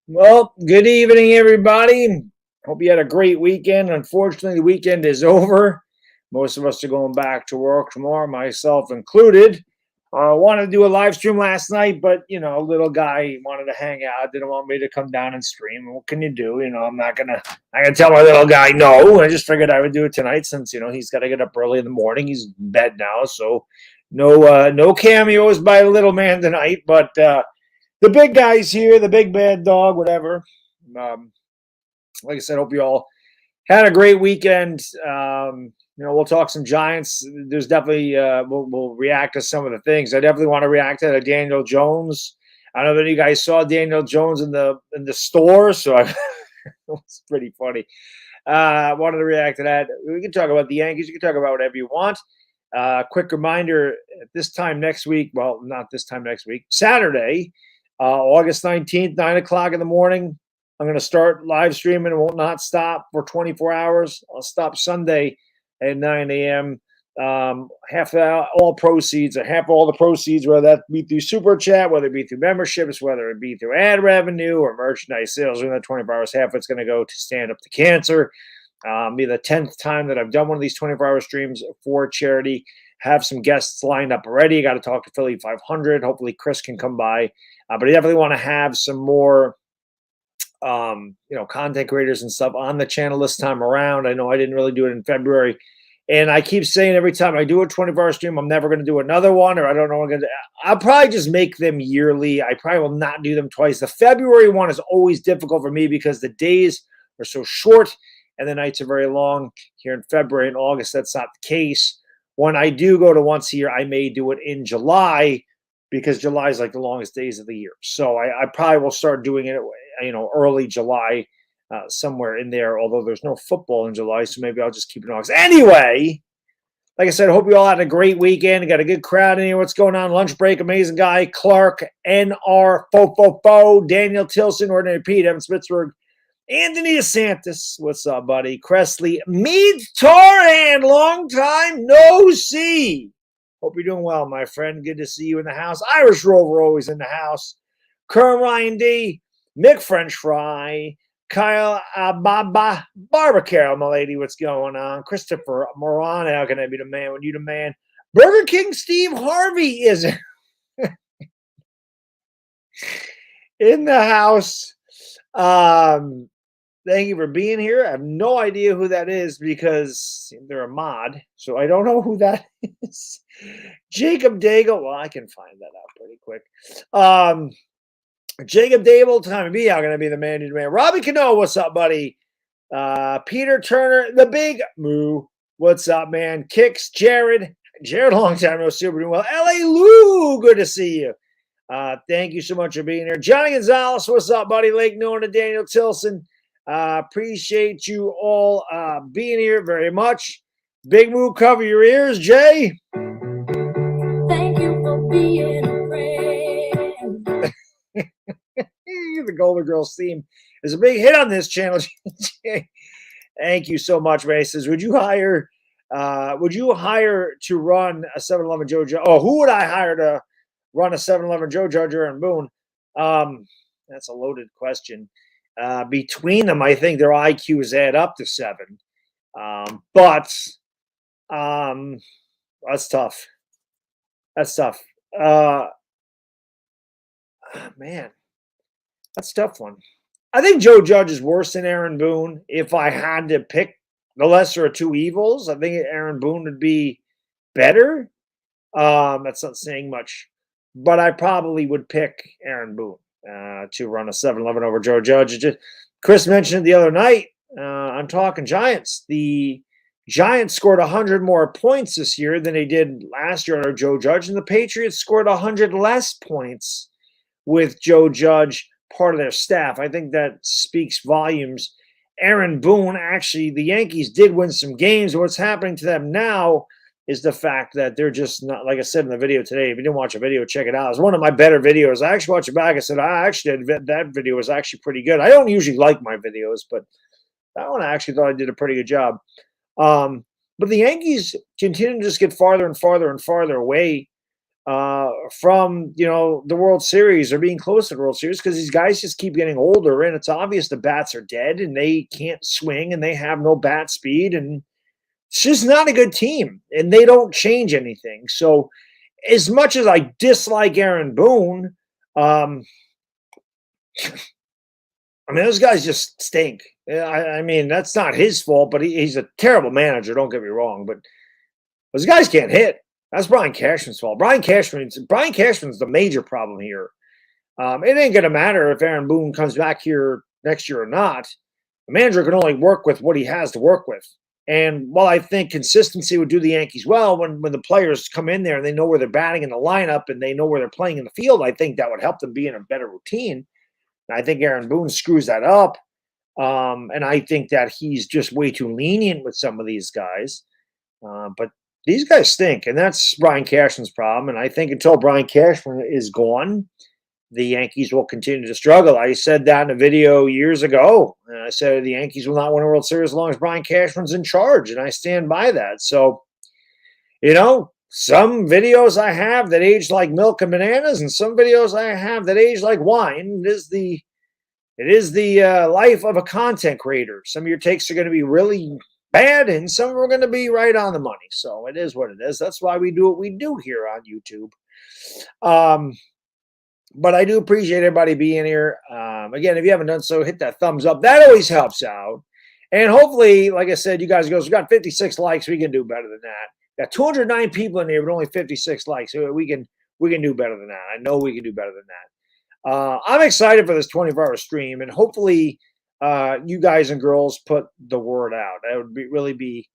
Well, good evening, everybody. Hope you had a great weekend. Unfortunately, the weekend is over. Most of us are going back to work tomorrow, myself included. I wanted to do a live stream last night, but little guy wanted to hang out. Didn't want me to come down and stream. What can you do? I'm not gonna tell my little guy no. I just figured I would do it tonight since he's got to get up early in the morning. He's in bed now, so no cameos by the little man tonight. But the big guy's here, the big bad dog, whatever. Like I said, hope you all had a great weekend. We'll talk some Giants. There's definitely we'll react to some of the things. I definitely want to react to Daniel Jones. I don't know if you guys saw Daniel Jones in the store, so it's pretty funny. I wanted to react to that. We can talk about the Yankees. You can talk about whatever you want. Quick reminder: at this time next week, well, not this time next week, Saturday, August 19th, 9 o'clock in the morning. I'm going to start live streaming. It will not stop for 24 hours. I'll stop Sunday at 9 a.m. Half all proceeds, or half all the proceeds, whether that be through Super Chat, whether it be through memberships, whether it be through ad revenue or merchandise sales, in that 24 hours, half it's going to go to Stand Up to Cancer. Be the 10th time that I've done one of these 24-hour streams for charity. Have some guests lined up already. Got to talk to Philly 500. Hopefully Chris can come by. But I definitely want to have some more content creators and stuff on the channel this time around. I know I didn't really do it in February. And I keep saying every time I do a 24-hour stream, I'm never going to do another one, or I don't know what I'm going to do. I'll probably just make them yearly. I probably will not do them twice. The February one is always difficult for me because the days are so short and the nights are very long. Here in February and August, that's not the case. When I do go to once a year, I may do it in July because July is like the longest days of the year. So I probably will start doing it, early July, somewhere in there, although there's no football in July, so maybe I'll just keep it in August. Anyway, like I said, hope you all had a great weekend. Got a good crowd in here. What's going on? Lunch break, amazing guy, Clark, NR, Fofo, Daniel Tilson, Ordinary Pete, Evan Spitzberg, Anthony DeSantis. What's up, buddy? Cressley, Mead Toran, long time no see. Hope you're doing well, my friend. Good to see you in the house. Irish Rover always in the house. Kerm Ryan D, Mick French Fry, Kyle Baba, Barbara Carroll, my lady, what's going on? Christopher Moran, how can I be the man when you the man? Burger King Steve Harvey is in the house. Thank you for being here. I have no idea who that is because they're a mod, so I don't know who that is. Jacob Daigle, well, I can find that out pretty quick. Jacob Dable, time to be out, going to be the man. Robbie Cano, what's up, buddy? Peter Turner, the big moo, what's up, man? Kicks, Jared, long time no super doing well. LA Lou, good to see you. Thank you so much for being here. Johnny Gonzalez, what's up, buddy? Lake Norton, Daniel Tilson. Appreciate you all being here very much. Big moo, cover your ears, Jay. Thank you for being a friend. The Golden Girls theme is a big hit on this channel. Thank you so much, Maces. Would you hire to run a 7-Eleven Joe Judge? Oh, who would I hire to run a 7-Eleven Joe Judge or Aaron Boone? That's a loaded question. Between them, I think their IQs add up to 7. But that's tough. That's tough. Man, that's a tough one. I think Joe Judge is worse than Aaron Boone. If I had to pick the lesser of two evils, I think Aaron Boone would be better. That's not saying much. But I probably would pick Aaron Boone to run a 7-Eleven over Joe Judge. Chris mentioned it the other night. I'm talking Giants. The Giants scored 100 more points this year than they did last year under Joe Judge, and the Patriots scored 100 less points with Joe Judge part of their staff. I think that speaks volumes. Aaron Boone, actually, the Yankees did win some games. What's happening to them now is the fact that they're just not, like I said in the video today. If you didn't watch a video, check it out. It's one of my better videos. I actually watched it back. I said, that video was actually pretty good. I don't usually like my videos, but that one I actually thought I did a pretty good job. But the Yankees continue to just get farther and farther and farther away from the World Series or being close to the World Series because these guys just keep getting older, and it's obvious the bats are dead and they can't swing and they have no bat speed, and it's just not a good team, and they don't change anything. So as much as I dislike Aaron Boone, I mean, those guys just stink. I mean, that's not his fault, but he's a terrible manager. Don't get me wrong, but those guys can't hit. That's Brian Cashman's fault. Brian Cashman's the major problem here. It ain't gonna matter if Aaron Boone comes back here next year or not. The manager can only work with what he has to work with. And while I think consistency would do the Yankees well when the players come in there and they know where they're batting in the lineup and they know where they're playing in the field, I think that would help them be in a better routine. And I think Aaron Boone screws that up. And I think that he's just way too lenient with some of these guys. But these guys stink, and that's Brian Cashman's problem. And I think until Brian Cashman is gone, the Yankees will continue to struggle. I said that in a video years ago. And I said the Yankees will not win a World Series as long as Brian Cashman's in charge, and I stand by that. So, some videos I have that age like milk and bananas, and some videos I have that age like wine. It is the life of a content creator. Some of your takes are going to be really bad, and some are going to be right on the money. So it is what it is. That's why we do what we do here on YouTube. But I do appreciate everybody being here. Again, if you haven't done so, hit that thumbs up. That always helps out. And hopefully, like I said, you guys we got 56 likes. We can do better than that. Got 209 people in here, but only 56 likes. So we can do better than that. I know we can do better than that. I'm excited for this 24-hour stream, and hopefully you guys and girls put the word out. That would really be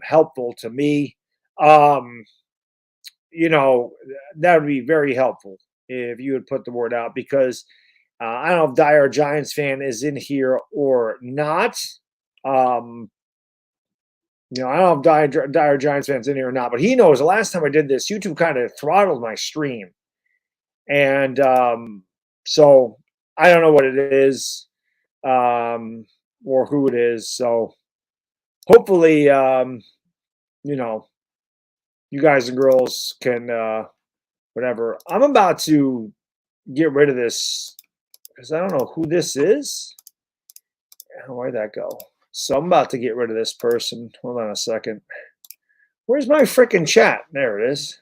helpful to me. That would be very helpful if you would put the word out, because I don't know if Dire Giants fan is in here or not. I don't know if Dire Giants fan's in here or not, but he knows the last time I did this, YouTube kind of throttled my stream. And so I don't know what it is or who it is. So hopefully, you guys and girls can whatever. I'm about to get rid of this because I don't know who this is. Where'd that go? So I'm about to get rid of this person. Hold on a second. Where's my freaking chat? There it is.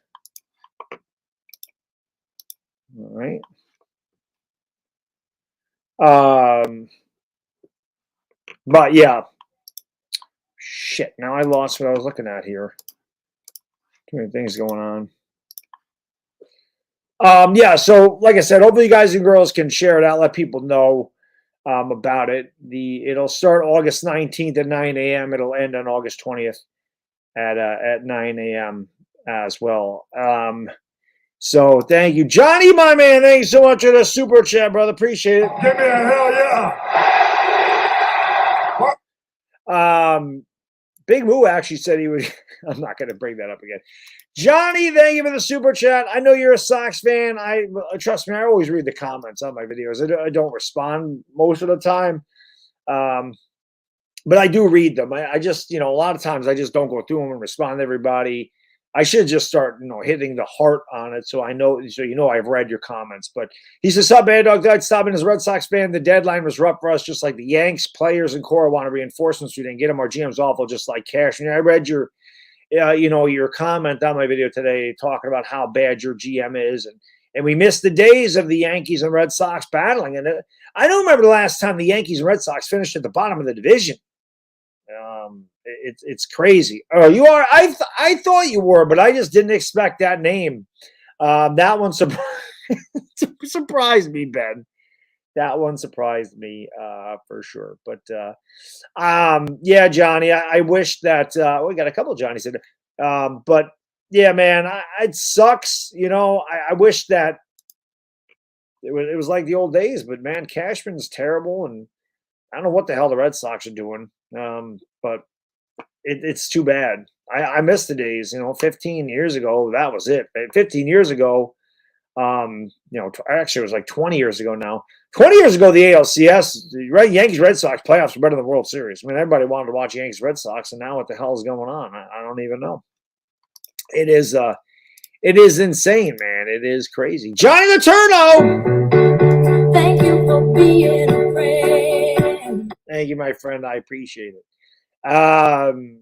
All right. But yeah. Shit. Now I lost what I was looking at here. Too many things going on. Yeah, so like I said, hopefully you guys and girls can share it out, let people know about it. It'll start August 19th at 9 a.m. It'll end on August 20th at 9 a.m. as well. So thank you. Johnny, my man, thank you so much for the super chat, brother. Appreciate it. Give me a hell yeah. Big Moo actually said he would. I'm not going to bring that up again. Johnny, thank you for the super chat. I know you're a Sox fan. Trust me, I always read the comments on my videos. I don't respond most of the time, but I do read them. I just, a lot of times I just don't go through them and respond to everybody. I should just start, hitting the heart on it so I've read your comments. But he says, "Sup, Bad Dog Died stopping as a Red Sox fan. The deadline was rough for us, just like the Yanks. Players and core want reinforcements. We didn't get them. Our GM's awful, just like Cash." And I read your comment on my video today talking about how bad your GM is, and we missed the days of the Yankees and Red Sox battling. And I don't remember the last time the Yankees and Red Sox finished at the bottom of the division. It's crazy. Oh, you are. I thought you were, but I just didn't expect that name. That one surprised me, Ben. That one surprised me for sure. But yeah, Johnny, I wish that we got a couple of Johnnies in there. But yeah, man, it sucks. I wish that it was like the old days. But man, Cashman's terrible, and I don't know what the hell the Red Sox are doing, but it's too bad. I miss the days, 15 years ago, that was it. 15 years ago, actually, it was like 20 years ago now. 20 years ago, the ALCS, Yankees Red Sox playoffs were better than the World Series. I mean, everybody wanted to watch Yankees Red Sox, and now what the hell is going on? I don't even know. It is insane, man. It is crazy. Johnny the Turno! Thank you for being a friend. Thank you, my friend. I appreciate it.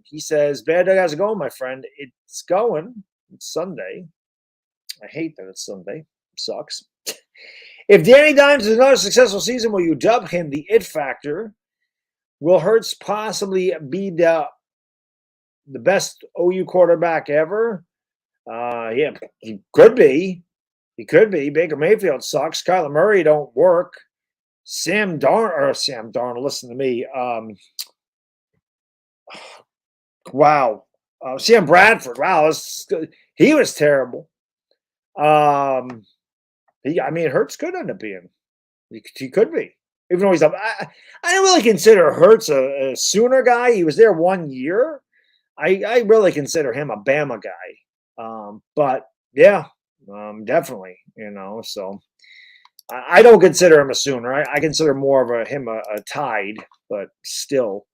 He says, Bad Dog, how's it going, my friend? It's going. It's Sunday. I hate that it's Sunday. It sucks. If Danny Dimes is another successful season, will you dub him the it factor? Will Hurts possibly be the best OU quarterback ever? Yeah, he could be. He could be. Baker Mayfield sucks. Kyler Murray don't work. Sam Darnold, listen to me. Wow. Sam Bradford. Wow, he was terrible. Hurts could end up being. He could be. Even though he's up. I don't really consider Hurts a Sooner guy. He was there 1 year. I really consider him a Bama guy. But yeah, definitely, so I don't consider him a Sooner. I consider more of him a Tide, but still,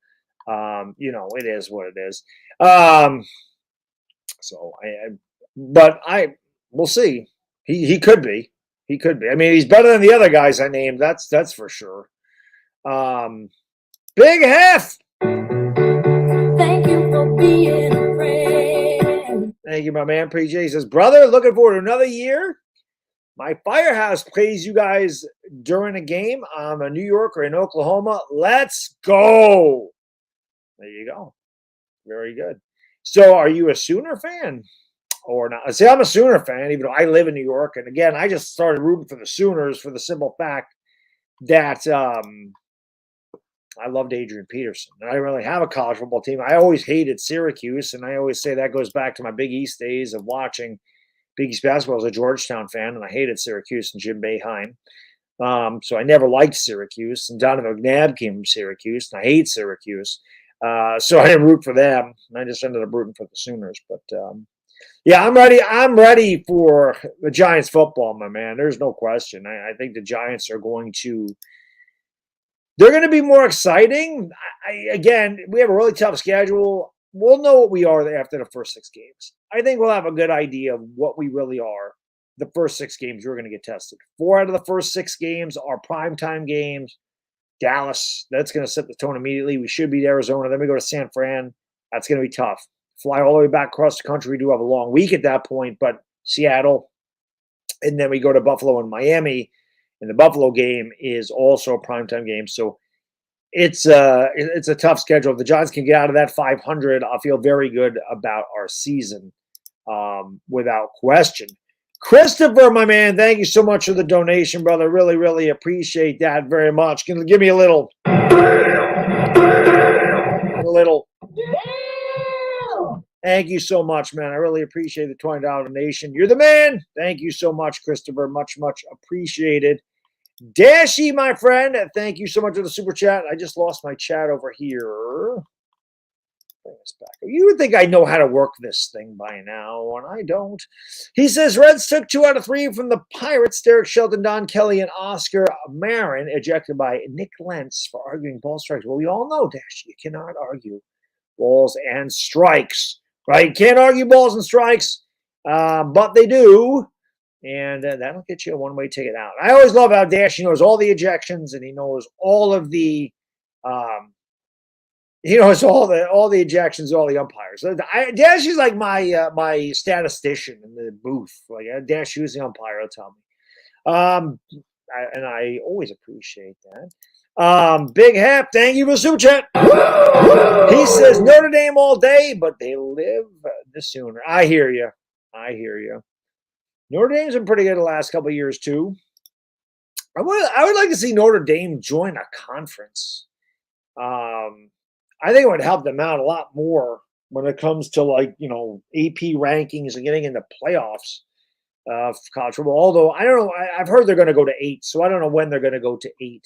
it is what it is. So we'll see. He could be. He could be. I mean, he's better than the other guys I named. That's for sure. Big Hef. Thank you for being a friend. Thank you, my man. Appreciate it. He says, brother, looking forward to another year. My firehouse plays you guys during a game. I'm a New Yorker in Oklahoma. Let's go. There you go. Very good. So are you a Sooner fan or not? See, I'm a Sooner fan, even though I live in New York. And again, I just started rooting for the Sooners for the simple fact that I loved Adrian Peterson. And I didn't really have a college football team. I always hated Syracuse. And I always say that goes back to my Big East days of watching Big East basketball as a Georgetown fan. And I hated Syracuse and Jim Boeheim. So I never liked Syracuse. And Donovan McNabb came from Syracuse. And I hate Syracuse. So I didn't root for them. I just ended up rooting for the Sooners. But yeah, I'm ready. I'm ready for the Giants football, my man. There's no question. I think the Giants are going to. They're going to be more exciting. Again, we have a really tough schedule. We'll know what we are after the first 6 games. I think we'll have a good idea of what we really are. The first 6 games we're going to get tested. 4 out of the first 6 games are primetime games. Dallas, that's going to set the tone immediately. We should beat Arizona. Then we go to San Fran. That's going to be tough. Fly all the way back across the country. We do have a long week at that point, but Seattle. And then we go to Buffalo and Miami. And the Buffalo game is also a primetime game. So it's a tough schedule. If the Giants can get out of that 500, I'll feel very good about our season without question. Christopher, my man, thank you so much for the donation, brother. Really, really appreciate that very much. Can you give me a little. Thank you so much, man. I really appreciate the $20 donation. You're the man. Thank you so much, Christopher. Much, much appreciated. Dashy, my friend, thank you so much for the super chat. I just lost my chat over here. Bring this back. You would think I know how to work this thing by now, and I don't. He says, Reds took 2 out of 3 from the Pirates. Derek Shelton, Don Kelly, and Oscar Marin ejected by Nick Lentz for arguing ball strikes. Well, we all know, Dash, you cannot argue balls and strikes, right? You can't argue balls and strikes, but they do. And that'll get you a one-way ticket out. I always love how Dash, he knows all the ejections, and he knows all of the he knows all the ejections, all the umpires. Dash is like my statistician in the booth. Like Dash, who's the umpire, will tell me. And I always appreciate that. Big Hap, thank you for the super chat. He says Notre Dame all day, but they live the Sooner. I hear you. Notre Dame's been pretty good the last couple of years too. I would like to see Notre Dame join a conference. I think it would help them out a lot more when it comes to AP rankings and getting into playoffs for college football. Although I don't know, I've heard they're going to go to 8, so I don't know when they're going to go to 8.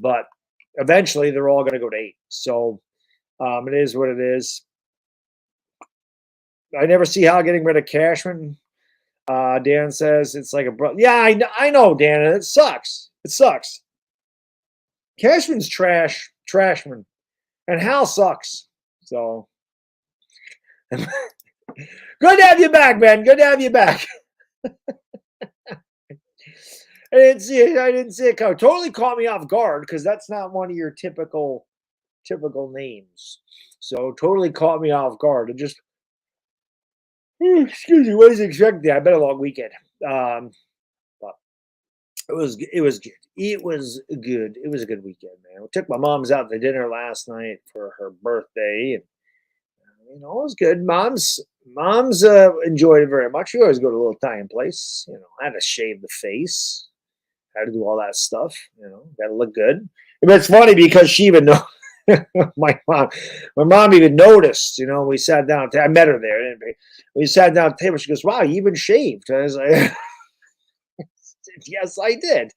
But eventually they're all going to go to 8. So it is what it is. I never see how getting rid of Cashman. Dan says it's like a yeah, I know, Dan. It sucks. It sucks. Cashman's trashman, and Hal sucks. So good to have you back, man. Good to have you back. I didn't see it. I didn't see it come. Totally caught me off guard because that's not one of your typical names. So totally caught me off guard. It just excuse me. What is expected? I bet a long weekend. But it was good. It was good. It was a good weekend, man. We took my mom's out to dinner last night for her birthday, and it was good. Mom's enjoyed it very much. You always go to a little Italian place. I had to shave the face. Had to do all that stuff. Got to look good. But it's funny because she even know my mom even noticed. We sat down. I met her there. We sat down at the table. She goes, "Wow, you even shaved." I was like, "Yes, I did."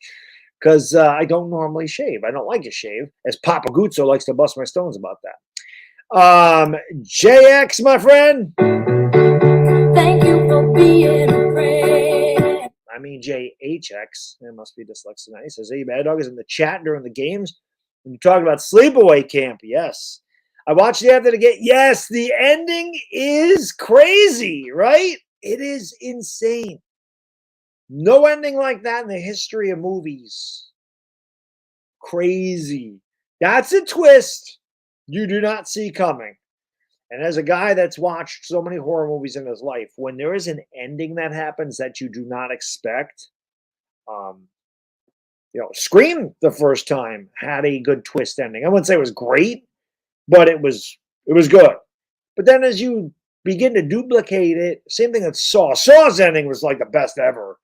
Because I don't normally shave. I don't like to shave. As Papa Guzzo likes to bust my stones about that. JX, my friend. Thank you for being a friend. I mean JHX. It must be dyslexic. He says, "Hey, Mad Dog is in the chat during the games. When you talk about sleepaway camp, yes. I watched the after the game. Yes, the ending is crazy, right? It is insane. No ending like that in the history of movies. Crazy. That's a twist you do not see coming. And as a guy that's watched so many horror movies in his life, when there is an ending that happens that you do not expect, Scream the first time had a good twist ending. I wouldn't say it was great, but it was good. But then as you begin to duplicate it, same thing with Saw. Saw's ending was like the best ever.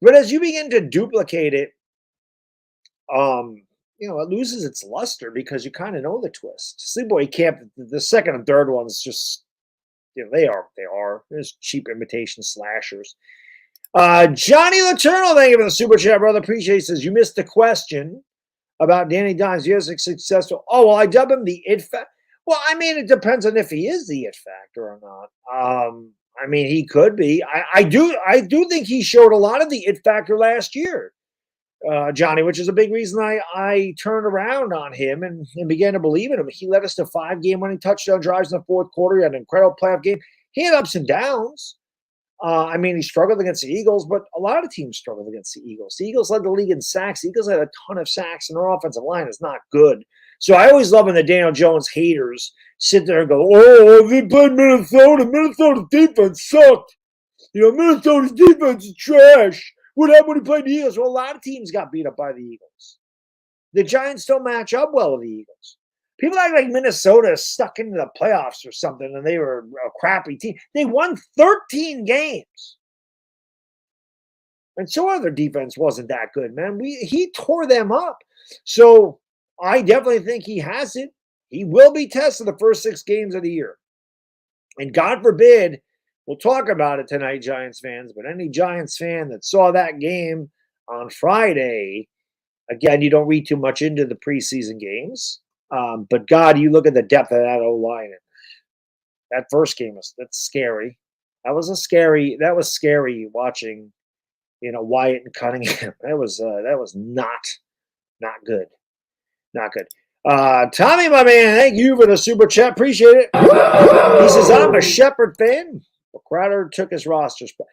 But as you begin to duplicate it, it loses its luster because you kind of know the twist. Sleepaway Camp, the second and third ones just, they are. There's cheap imitation slashers. Johnny Letourneau, thank you for the super chat, brother. Appreciate it. Says, you missed the question about Danny Dimes. Yes, successful. Oh, well, I dub him the it factor. Well, I mean, it depends on if he is the it factor or not. I mean, he could be. I do think he showed a lot of the it factor last year, Johnny, which is a big reason I turned around on him and began to believe in him. He led us to 5 game-winning touchdown drives in the fourth quarter. He had an incredible playoff game. He had ups and downs. I mean, he struggled against the Eagles, but a lot of teams struggled against the Eagles. The Eagles led the league in sacks. The Eagles had a ton of sacks, and their offensive line is not good. So I always love when the Daniel Jones haters sit there and go, "Oh, they played Minnesota. Minnesota's defense sucked. Minnesota's defense is trash. What happened when he played the Eagles?" Well, a lot of teams got beat up by the Eagles. The Giants don't match up well with the Eagles. People act like Minnesota is stuck into the playoffs or something, and they were a crappy team. They won 13 games. And so their defense wasn't that good, man. He tore them up. So I definitely think he has it. He will be tested the first 6 games of the year. And God forbid, we'll talk about it tonight, Giants fans, but any Giants fan that saw that game on Friday, again, you don't read too much into the preseason games. But God, you look at the depth of that O-line. That first game that's scary. That was scary watching, Wyatt and Cunningham. That was not good. Not good. Tommy, my man, thank you for the super chat. Appreciate it. He says, I'm a Shepherd fan. Well, Crowder took his roster spot.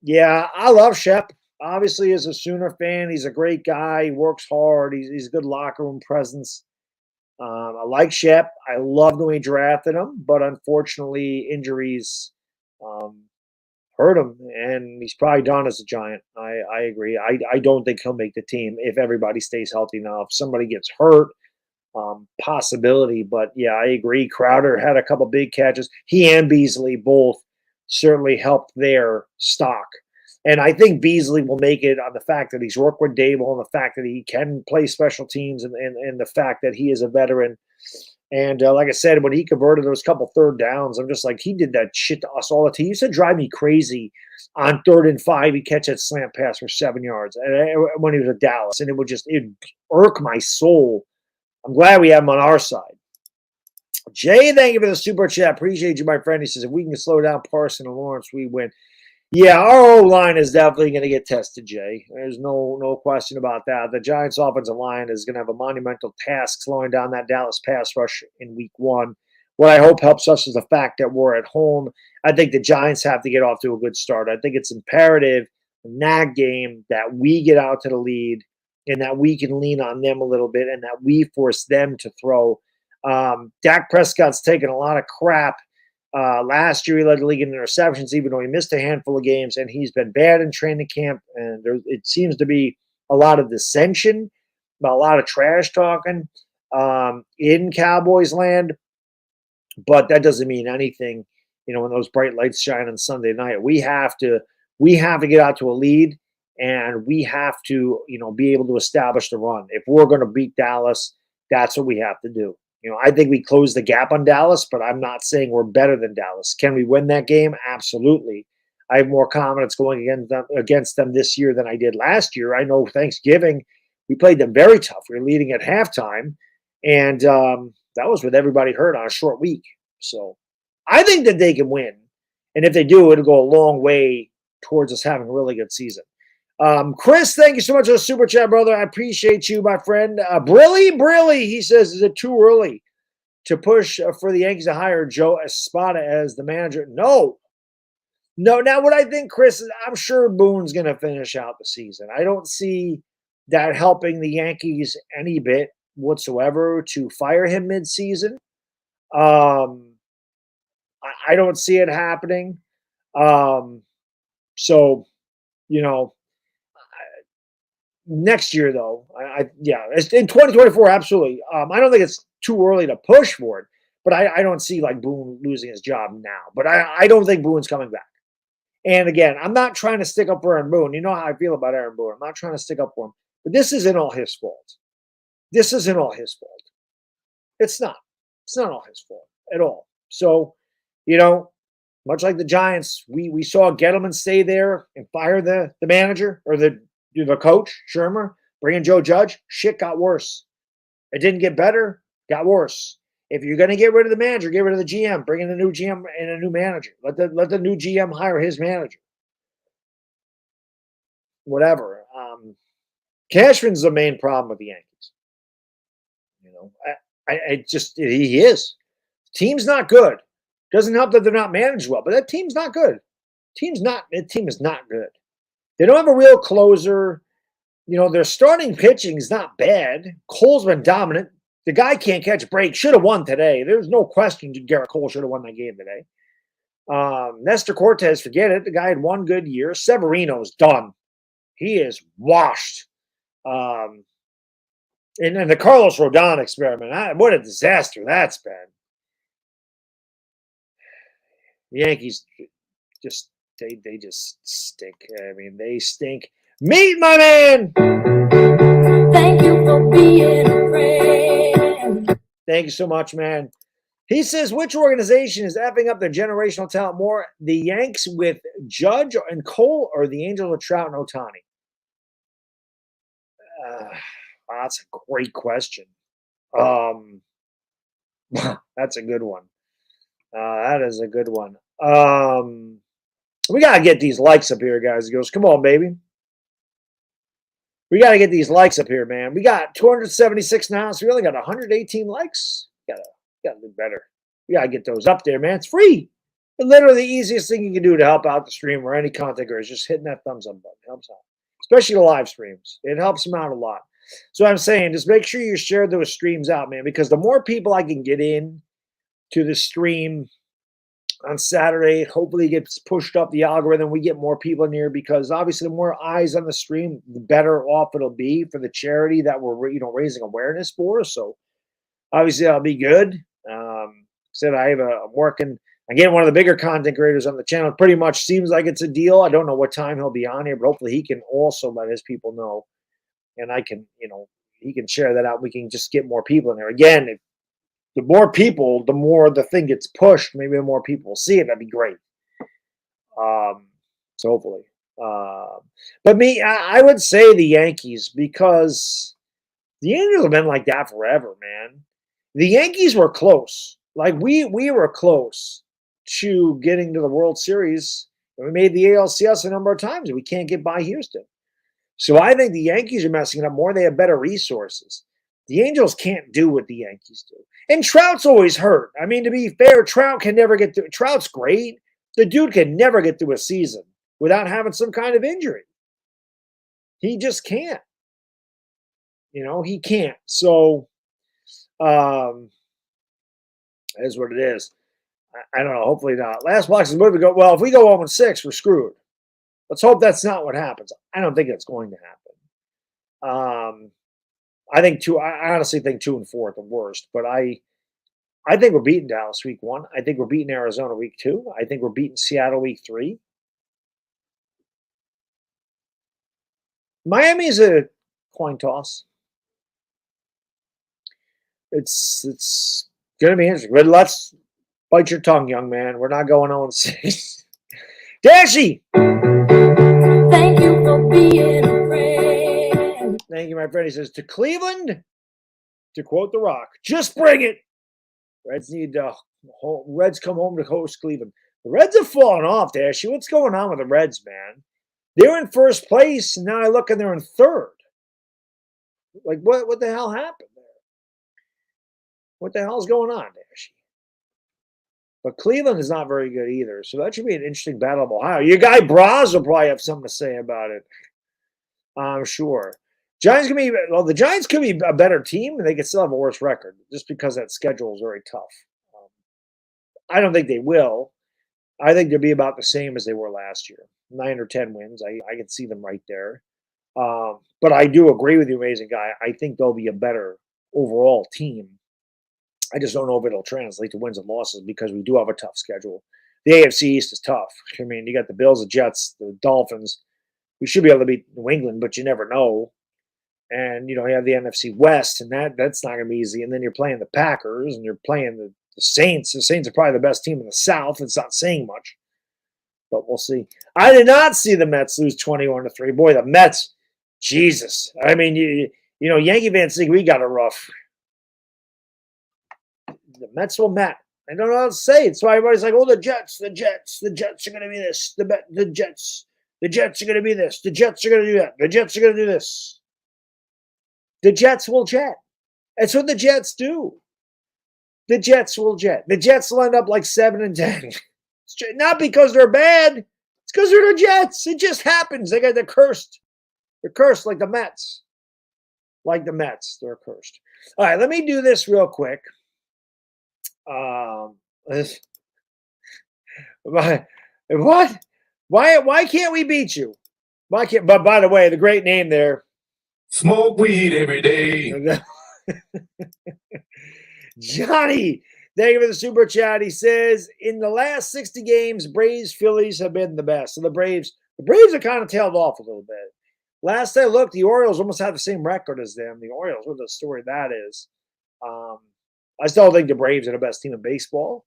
Yeah, I love Shep. Obviously, as a Sooner fan, he's a great guy. He works hard. He's a good locker room presence. I like Shep. I loved when we drafted him, but unfortunately, injuries hurt him, and he's probably done as a Giant. I agree. I don't think he'll make the team if everybody stays healthy now. If somebody gets hurt, possibility. But yeah, I agree. Crowder had a couple big catches. He and Beasley both certainly helped their stock. And I think Beasley will make it on the fact that he's worked with Dable and the fact that he can play special teams and the fact that he is a veteran. And like I said, when he converted those couple third downs, I'm just like, he did that shit to us all the time. He used to drive me crazy on 3rd and 5. He catch that slant pass for 7 yards when he was at Dallas. And it would irk my soul I'm glad we have him on our side. Jay, thank you for the super chat. Appreciate you, my friend. He says, if we can slow down Parson and Lawrence, we win. Yeah, our O-line is definitely going to get tested, Jay. There's no question about that. The Giants' offensive line is going to have a monumental task slowing down that Dallas pass rush in week 1. What I hope helps us is the fact that we're at home. I think the Giants have to get off to a good start. I think it's imperative in that game that we get out to the lead and that we can lean on them a little bit and that we force them to throw. Dak Prescott's taken a lot of crap. Last year, he led the league in interceptions, even though he missed a handful of games, and he's been bad in training camp. And it seems to be a lot of dissension, a lot of trash talking in Cowboys land. But that doesn't mean anything, when those bright lights shine on Sunday night. We have to get out to a lead, and we have to, be able to establish the run. If we're going to beat Dallas, that's what we have to do. I think we closed the gap on Dallas, but I'm not saying we're better than Dallas. Can we win that game? Absolutely. I have more confidence going against them this year than I did last year. I know Thanksgiving, we played them very tough. We were leading at halftime, and that was with everybody hurt on a short week. So I think that they can win. And if they do, it'll go a long way towards us having a really good season. Chris, thank you so much for the super chat, brother. I appreciate you, my friend. Brilly, he says, is it too early to push for the Yankees to hire Joe Espada as the manager? No. Now what I think, Chris, is I'm sure Boone's going to finish out the season. I don't see that helping the Yankees any bit whatsoever to fire him mid-season. I don't see it happening. So, next year, though, it's in 2024, absolutely. I don't think it's too early to push for it, but I don't see like Boone losing his job now. But I don't think Boone's coming back. And again, I'm not trying to stick up for Aaron Boone. You know how I feel about Aaron Boone. I'm not trying to stick up for him. But this isn't all his fault. This isn't all his fault. It's not. It's not all his fault at all. So, much like the Giants, we saw Gettleman stay there and fire the manager or the coach, Shermer, bring in Joe Judge. Shit got worse. It didn't get better, got worse. If you're going to get rid of the manager, get rid of the GM, bring in a new GM and a new manager. Let the new GM hire his manager. Whatever. Cashman's the main problem with the Yankees. He is. Team's not good. Doesn't help that they're not managed well, but that team's not good. That team is not good. They don't have a real closer. Their starting pitching is not bad. Cole's been dominant. The guy can't catch a break. Should have won today. There's no question Garrett Cole should have won that game today. Nestor Cortez, forget it. The guy had one good year. Severino's done. He is washed. And the Carlos Rodon experiment, what a disaster that's been. The Yankees just they just stink. I mean, they stink. Meet my man. Thank you for being a friend. Thank you so much, man. He says, which organization is effing up their generational talent more? The Yanks with Judge and Cole or the Angels with Trout and Ohtani? That's a great question. That's a good one. That is a good one. We got to get these likes up here, guys. He goes, come on, baby. We got to get these likes up here, man. We got 276 now, so we only got 118 likes. Gotta do better. We got to get those up there, man. It's free. It's literally the easiest thing you can do to help out the stream or any content creator is just hitting that thumbs up button. It helps out, especially the live streams. It helps them out a lot. So I'm saying, just make sure you share those streams out, man, because the more people I can get in to the stream on Saturday, hopefully it gets pushed up the algorithm. We get more people in here because obviously the more eyes on the stream, the better off it'll be for the charity that we're raising awareness for. So obviously that'll be good. I'm getting one of the bigger content creators on the channel. It pretty much seems like it's a deal. I don't know what time he'll be on here, but hopefully he can also let his people know. And I can, he can share that out. We can just get more people in there. Again, the more people, the more the thing gets pushed. Maybe the more people will see it. That'd be great. So hopefully. But I would say the Yankees because The Angels have been like that forever, man. The Yankees were close. Like we were close to getting to the World Series. And we made the ALCS a number of times, and we can't get by Houston. So I think the Yankees are messing it up more. They have better resources. The Angels can't do what the Yankees do. And Trout's always hurt. I mean, to be fair, Trout can never get through. Trout's great. The dude can never get through a season without having some kind of injury. He just can't. He can't. So is what it is. I don't know. Hopefully not. Last box is movie. Well, if we go 0-6, we're screwed. Let's hope that's not what happens. I don't think that's going to happen. I honestly think 2-4 at the worst, but I think we're beating Dallas week 1. I think we're beating Arizona week 2. I think we're beating Seattle week 3. Miami is a coin toss. It's going to be interesting. But let's bite your tongue, young man. We're not going 0-6. Dashy! Thank you for being a friend. Thank you, my friend. He says, to Cleveland, to quote The Rock, just bring it. Reds come home to host Cleveland. The Reds have fallen off, Dashy. What's going on with the Reds, man? They're in first place, and now I look and they're in third. Like, what the hell happened there? What the hell's going on, Dashy? But Cleveland is not very good either, so that should be an interesting battle of Ohio. Your guy Braz will probably have something to say about it. I'm sure. The Giants could be a better team, and they could still have a worse record just because that schedule is very tough. I don't think they will. I think they'll be about the same as they were last year. 9 or 10 wins. I can see them right there. But I do agree with you, amazing guy. I think they'll be a better overall team. I just don't know if it'll translate to wins and losses because we do have a tough schedule. The AFC East is tough. I mean, you got the Bills, the Jets, the Dolphins. We should be able to beat New England, but you never know. And, you have the NFC West, and that's not going to be easy. And then you're playing the Packers, and you're playing the Saints. The Saints are probably the best team in the South. It's not saying much, but we'll see. I did not see the Mets lose 21-3. Boy, the Mets, Jesus. I mean, Yankee fans think we got it rough. The Mets will Met. I don't know how to say it. That's why everybody's like, oh, the Jets are going to be this. The Jets are going to be this. The Jets are going to do that. The Jets are going to do this. The Jets will jet. That's what the Jets do. The Jets will jet. The Jets will end up like 7-10. Not because they're bad. It's because they're the Jets. It just happens. They're cursed. They're cursed like the Mets. Like the Mets. They're cursed. All right, let me do this real quick. What? Why can't we beat you? Why can't? But by the way, the great name there. Smoke weed every day. Johnny, thank you for the super chat. He says, in the last 60 games, Braves, Phillies have been the best. So the Braves are kind of tailed off a little bit. Last I looked, the Orioles almost have the same record as them. The Orioles, what a story that is. I still think the Braves are the best team in baseball.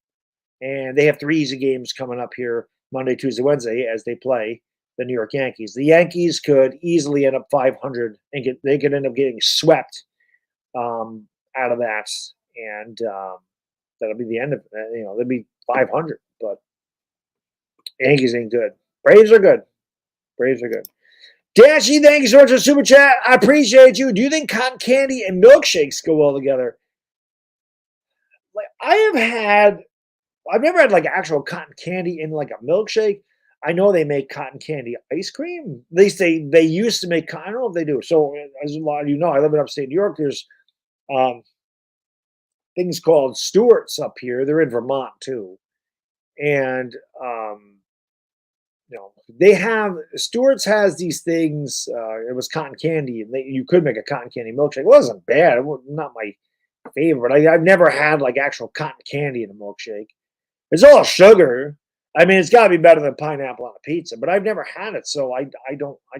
And they have 3 easy games coming up here Monday, Tuesday, Wednesday as they play the New York Yankees. The Yankees could easily end up 500 and they could end up getting swept out of that. And that'll be the end of it. They'll be 500. But Yankees ain't good. Braves are good. Dashy, thank you so much for the super chat. I appreciate you. Do you think cotton candy and milkshakes go well together? Like I've never had like actual cotton candy in like a milkshake. I know they make cotton candy ice cream. At least they used to make. I don't know if they do. So as a lot of you know, I live in upstate New York. There's things called Stewart's up here. They're in Vermont too, and they have Stewart's has these things. It was cotton candy, and you could make a cotton candy milkshake. It wasn't bad. It was not my favorite. I've never had like actual cotton candy in a milkshake. It's all sugar. I mean, it's got to be better than pineapple on a pizza, but I've never had it, so I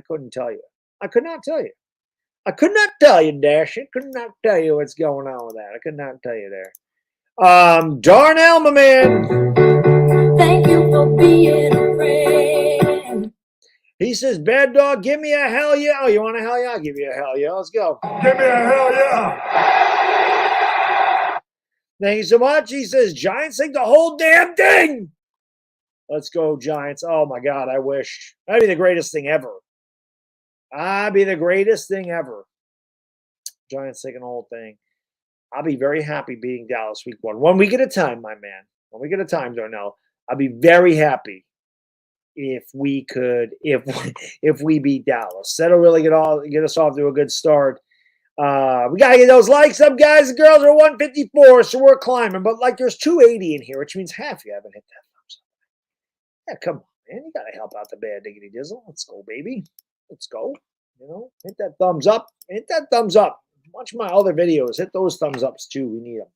couldn't tell you. I could not tell you. I could not tell you, Dash. I could not tell you what's going on with that. I could not tell you there. Darnell, my man. Thank you for being a friend. He says, bad dog, give me a hell yeah. Oh, you want a hell yeah? I'll give you a hell yeah. Let's go. Give me a hell yeah. Thank you so much. He says, Giants think the whole damn thing. Let's go, Giants. Oh, my God, I wish. That'd be the greatest thing ever. That'd be the greatest thing ever. Giants taking the whole thing. I'll be very happy beating Dallas week 1. 1 week at a time, my man. 1 week at a time, Darnell. I'll be very happy if we beat Dallas. That'll really get us off to a good start. We gotta get those likes up, guys. The girls are 154, so we're climbing. But like, there's 280 in here, which means half you haven't hit that thumbs up. Yeah, come on, man. You gotta help out the bad diggity dizzle. Let's go, baby. Let's go. You know, hit that thumbs up. Hit that thumbs up. Watch my other videos. Hit those thumbs ups too. We need them.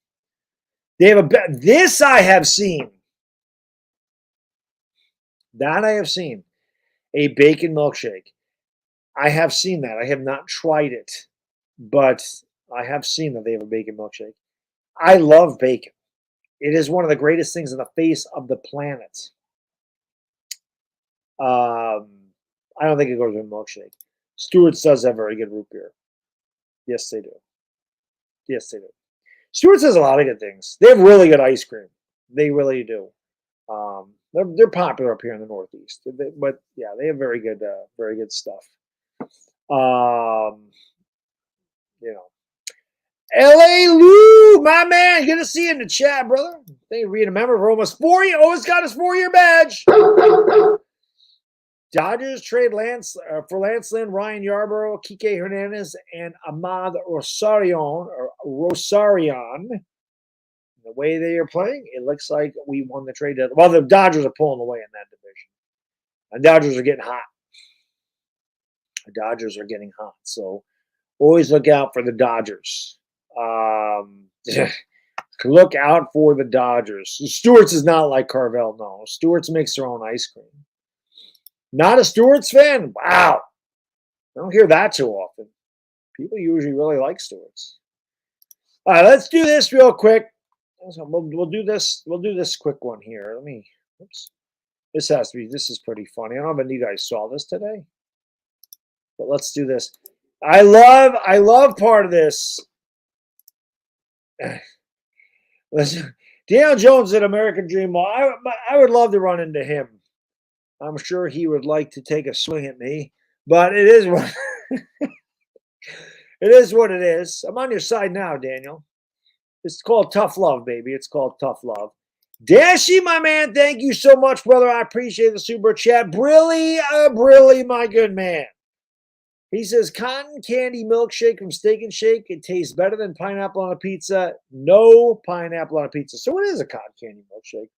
They have this I have seen. That I have seen. A bacon milkshake. I have seen that. I have not tried it, but I have seen that they have a bacon milkshake. I love bacon. It is one of the greatest things on the face of the planet. I don't think it goes with a milkshake. Stewart's does have very good root beer. Yes, they do. Yes, they do. Stewart's has a lot of good things. They have really good ice cream. They really do. They're popular up here in the Northeast. But yeah, they have very good stuff. You know. L.A. Lou, my man, good to see you in the chat, brother. Thank you for being a member for almost 4 years. Always got his 4-year badge. Dodgers trade for Lance Lynn, Ryan Yarbrough, Kike Hernandez, and Ahmad Rosarion. The way they are playing, it looks like we won the trade. Well, the Dodgers are pulling away in that division. The Dodgers are getting hot. The Dodgers are getting hot. So always look out for the Dodgers. Look out for the Dodgers. Stewart's is not like Carvel. No, Stewart's makes their own ice cream. Not a Stewart's fan? Wow. I don't hear that too often. People usually really like Stewart's. All right, let's do this real quick. We'll do this. We'll do this quick one here. Oops. This is pretty funny. I don't know if you guys saw this today. But let's do this. I love part of this. Listen, Daniel Jones at American Dream Mall. I would love to run into him. I'm sure he would like to take a swing at me, but it is what it is. What it is. I'm on your side now, Daniel. It's called tough love, baby. It's called tough love. Dashy, my man, thank you so much, brother. I appreciate the super chat. Brilly, my good man. He says, cotton candy milkshake from Steak and Shake. It tastes better than pineapple on a pizza. No pineapple on a pizza. So it is a cotton candy milkshake.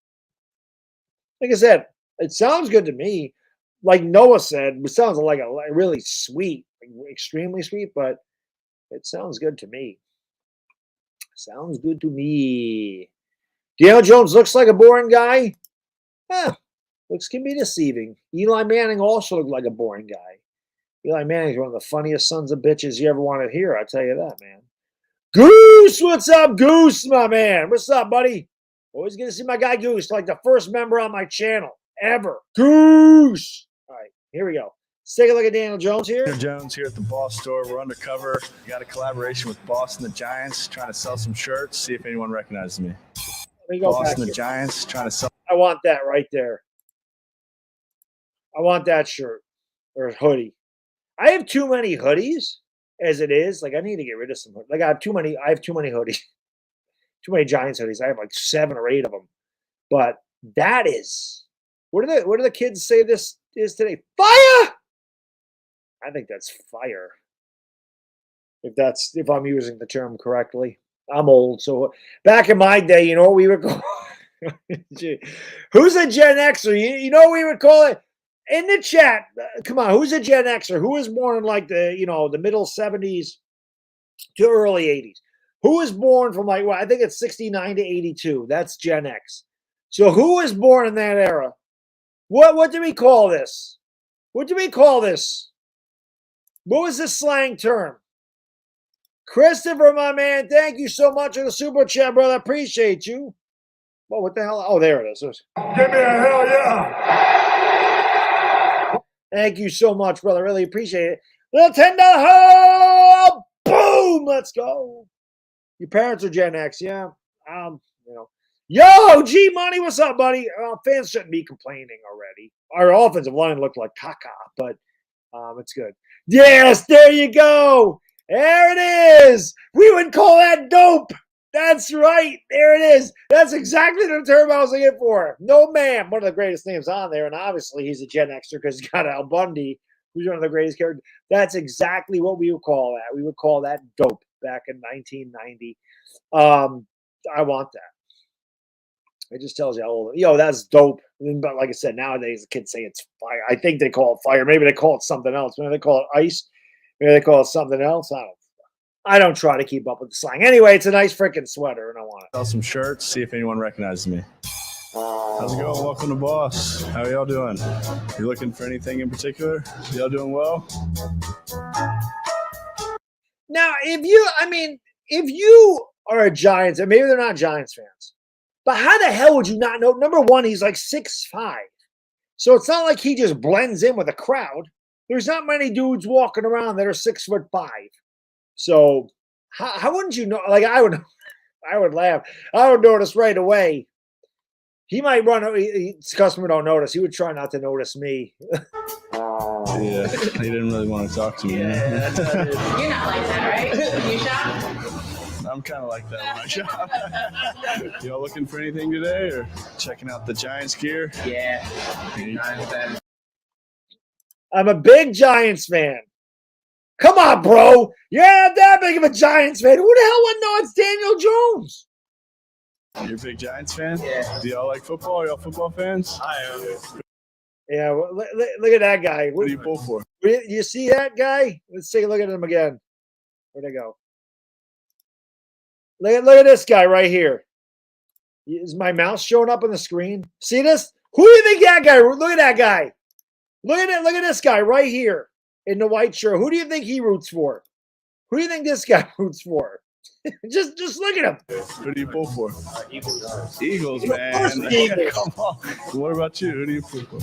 Like I said, it sounds good to me. Like Noah said, it sounds like a really sweet, extremely sweet, but it sounds good to me. Sounds good to me. Daniel Jones looks like a boring guy. Looks can be deceiving. Eli Manning also looked like a boring guy. Eli Manning's one of the funniest sons of bitches you ever want to hear. I'll tell you that, man. Goose, what's up, Goose, my man? What's up, buddy? Always good to see my guy Goose, like the first member on my channel ever. Goose. All right, here we go. Let's take a look at Daniel Jones here. Daniel Jones here at the Boss Store. We're undercover. We got a collaboration with Boston the Giants, trying to sell some shirts. See if anyone recognizes me. Let me go Boston the here. Giants, trying to sell. I want that right there. I want that shirt or hoodie. I have too many hoodies as it is. Like I need to get rid of some. Like I have too many hoodies. Too many Giants hoodies. I have like 7 or 8 of them. But that is what do the kids say this is today? Fire! I think that's fire. If I'm using the term correctly. I'm old, so back in my day, you know what we would call who's a Gen Xer? You know what we would call it? In the chat, come on, who's a Gen Xer? Who was born in like the middle 70s to early 80s? Who was born from like, well, I think it's 69 to 82. That's Gen X. So who was born in that era? What do we call this? What do we call this? What was the slang term? Christopher, my man, thank you so much for the super chat, brother. Appreciate you. Well, what the hell? Oh, there it is. Give me a hell yeah. Thank you so much, brother. Really appreciate it. Little $10 hole. Boom. Let's go. Your parents are Gen X, yeah. Yo, G Money, what's up, buddy? Fans shouldn't be complaining already. Our offensive line looked like caca, but it's good. Yes, there you go. There it is. We would call that dope. That's right. There it is. That's exactly the term I was looking for. No, ma'am. One of the greatest names on there, and obviously he's a Gen Xer because he's got Al Bundy, who's one of the greatest characters. That's exactly what we would call that. We would call that dope back in 1990. I want that. It just tells you how old. That's dope. But like I said, nowadays the kids say it's fire. I think they call it fire. Maybe they call it something else. Maybe they call it ice. Maybe they call it something else. I don't try to keep up with the slang. Anyway, it's a nice freaking sweater, and I want it. Sell some shirts, see if anyone recognizes me. How's it going? Welcome to Boss. How y'all doing? You looking for anything in particular? Y'all doing well? Now, if you are a Giants, and maybe they're not Giants fans, but how the hell would you not know? Number one, he's like 6'5". So it's not like he just blends in with the crowd. There's not many dudes walking around that are 6'5". So how wouldn't you know? Like I would laugh. I would notice right away. He might run. His customer don't notice. He would try not to notice me. Yeah, he didn't really want to talk to me. Yeah, you're not like that, right? When you shop? I'm kind of like that when I shop. Y'all looking for anything today or checking out the Giants gear? Yeah. I'm a big Giants fan. Come on, bro. You're not that big of a Giants fan. Who the hell would know it's Daniel Jones? You're a big Giants fan? Yeah. Do y'all like football? Are y'all football fans? I am. Yeah, well, look at that guy. What do you pull for? You see that guy? Let's take a look at him again. Where'd they go? Look at this guy right here. Is my mouse showing up on the screen? See this? Who do you think that guy? Look at that guy. Look at it. Look at this guy right here in the white shirt. Who do you think he roots for? Who do you think this guy roots for? just look at him. Who do you pull for? Eagles. Eagles, man. Eagles. Come on. What about you? Who do you pull for?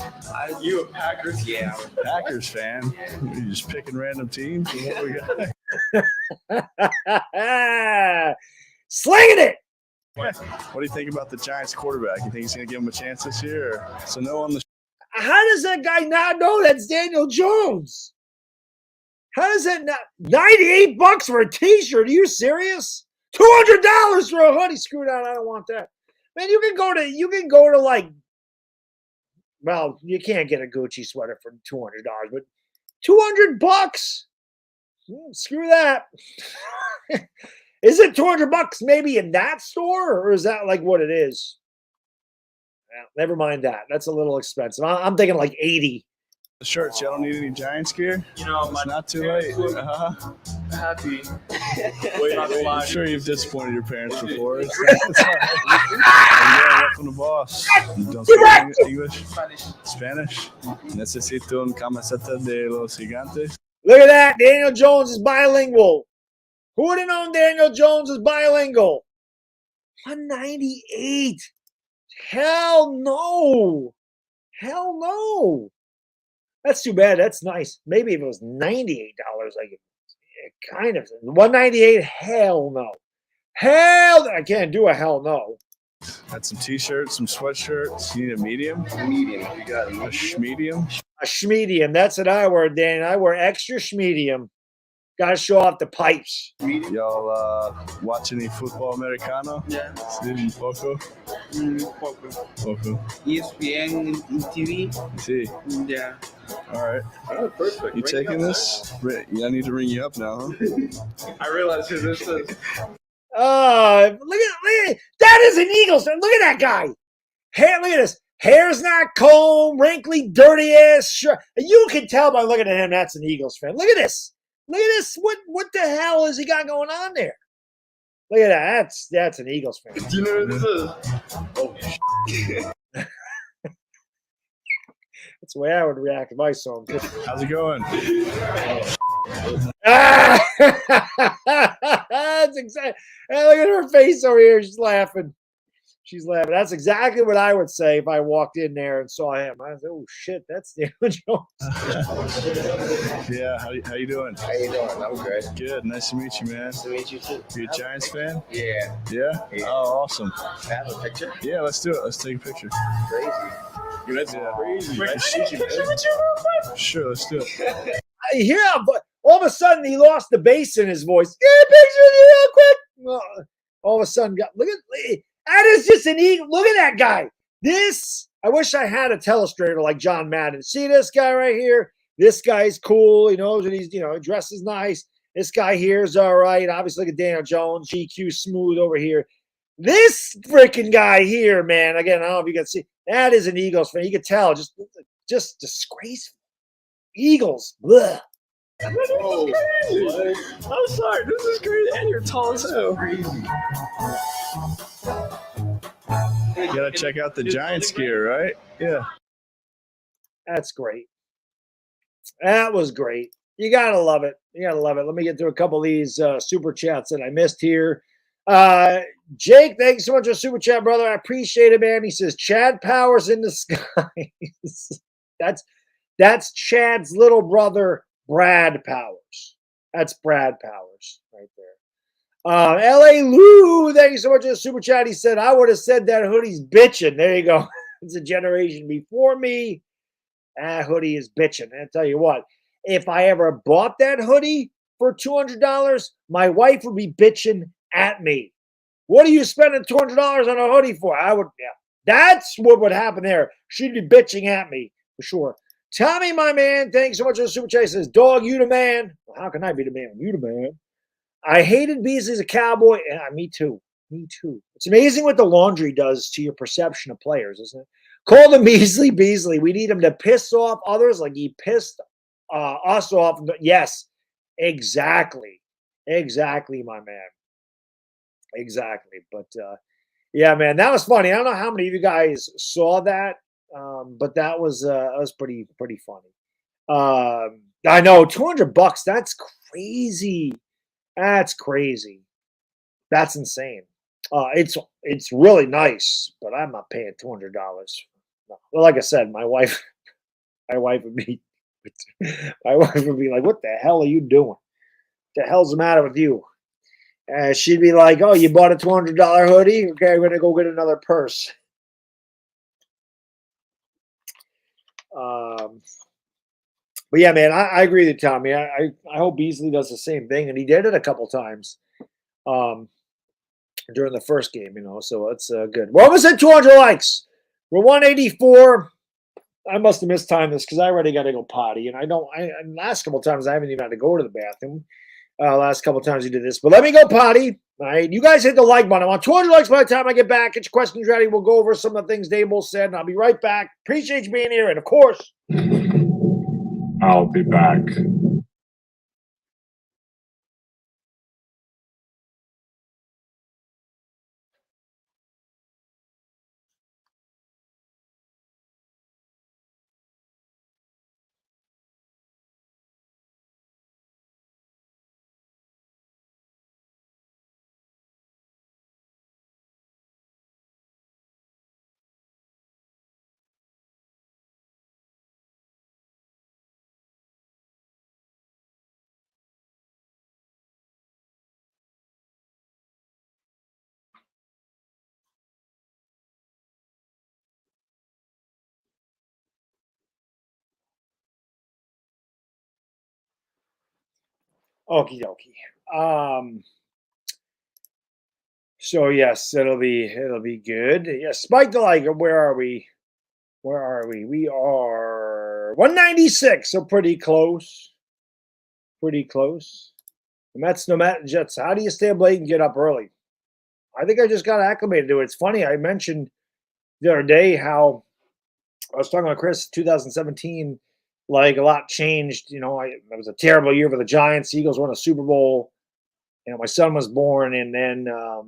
You a Packers? Yeah. Packers fan. You just picking random teams. What we got? Slinging it. What do you think about the Giants quarterback? You think he's going to give him a chance this year? Or? So no on the. How does that guy not know that's Daniel Jones? How does that not? $98 for a T-shirt? Are you serious? $200 for a hoodie? Screw that! I don't want that. Man, you can go to like. Well, you can't get a Gucci sweater for $200, but $200? Screw that. Is it $200 maybe in that store, or is that like what it is? Yeah, never mind that. That's a little expensive. I'm thinking like 80. The shirts, y'all don't need any Giants gear? You know, It's not too late. happy. Wait, I'm sure you've disappointed your parents before. It's all right. Welcome to Boss. You don't speak English? Spanish? Necesito un camiseta de los gigantes. Look at that. Daniel Jones is bilingual. Who would have known Daniel Jones is bilingual? 198. Hell no. Hell no. That's too bad. That's nice. Maybe if it was $98, I could kind of. 198. Hell no. Hell, I can't do a hell no. Had some T-shirts, some sweatshirts. You need a medium? Medium. You got A schmedium? A schmedium. That's what I wear, Dan. I wear extra schmedium. Got to show off the pipes. Y'all watch any football americano? Yeah. Sí, poco. Poco. ESPN TV. See. Yeah. All right. Oh, perfect. You taking this? Yeah, I need to ring you up now, huh? I realize who this is. Look at that is an Eagles fan. Look at that guy. Hair, look at this. Hair's not combed, wrinkly, dirty ass shirt. You can tell by looking at him that's an Eagles fan. Look at this. Look at this. What the hell has he got going on there? Look at that. That's an Eagles fan. Do you know who this is? Oh, That's the way I would react if I saw him. How's it going? That's exactly. Look at her face over here. She's laughing. She's laughing. That's exactly what I would say if I walked in there and saw him. I was like, oh shit, that's Daniel Jones. Yeah, how you doing? How you doing? I'm good. Good, nice to meet you, man. Nice to meet you too. You a Giants fan? Yeah. Yeah? Yeah. Oh, awesome. I have a picture. Yeah, let's do it. Let's take a picture. Crazy. That's crazy. Nice to meet you, man. Sure, let's do it. I hear him, but all of a sudden he lost the bass in his voice. Get a picture of you real quick. All of a sudden, look at that is just an eagle. Look at that guy. This, I wish I had a telestrator like John Madden. See this guy right here? This guy's cool. He knows that he's, he dresses nice. This guy here is all right. Obviously, look at Daniel Jones, GQ smooth over here. This freaking guy here, man. Again, I don't know if you can see. That is an Eagles fan. You can tell. Just disgraceful. Eagles. Blech. Oh, I'm sorry. This is crazy. And you're tall as hell. You gotta check out the Giants gear, right? Yeah. That's great. That was great. You gotta love it. You gotta love it. Let me get through a couple of these super chats that I missed here. Jake, thanks so much for super chat, brother. I appreciate it, man. He says Chad Powers in the skies. That's Chad's little brother, Brad Powers. That's Brad Powers right there. LA Lou, thank you so much for the super chat. He said, I would have said that hoodie's bitching. There you go. It's a generation before me. That hoodie is bitching. I'll tell you what, if I ever bought that hoodie for $200, my wife would be bitching at me. What are you spending $200 on a hoodie for? That's what would happen there. She'd be bitching at me for sure. Tommy, my man, thanks so much for the super chat. He says, dog, you the man. Well, how can I be the man? You the man. I hated Beasley as a Cowboy. Yeah, me too. Me too. It's amazing what the laundry does to your perception of players, isn't it? Call them Beasley. We need him to piss off others like he pissed us off. Yes, exactly. Exactly, my man. Exactly. But, yeah, man, that was funny. I don't know how many of you guys saw that, but that was pretty funny. I know, $200. That's crazy. That's crazy. That's insane. It's really nice, but I'm not paying $200. No. Well, like I said, my wife would be like, "What the hell are you doing? What the hell's the matter with you?" She'd be like, "Oh, you bought a $200 hoodie? Okay, I'm gonna go get another purse." But yeah, man, I agree with you, Tommy. I hope Beasley does the same thing, and he did it a couple times during the first game, so it's good. We're almost at 200 likes. We're 184. I must have mistimed this because I already got to go potty, and last couple times I haven't even had to go to the bathroom. Last couple times you did this, but let me go potty. All right, you guys hit the like button. I want 200 likes by the time I get back. Get your questions ready. We'll go over some of the things Dable said, and I'll be right back. Appreciate you being here, and of course, I'll be back. okie dokie. So yes, it'll be good. Yes, Spike the like. Where are we? We are 196, so pretty close. Pretty close. The Mets, no Met, Jets. How do you stay up late and get up early? I think I just got acclimated to it. It's funny. I mentioned the other day how I was talking about Chris, 2017, like a lot changed. It was a terrible year for the Giants. Eagles won a Super Bowl. My son was born, and then, I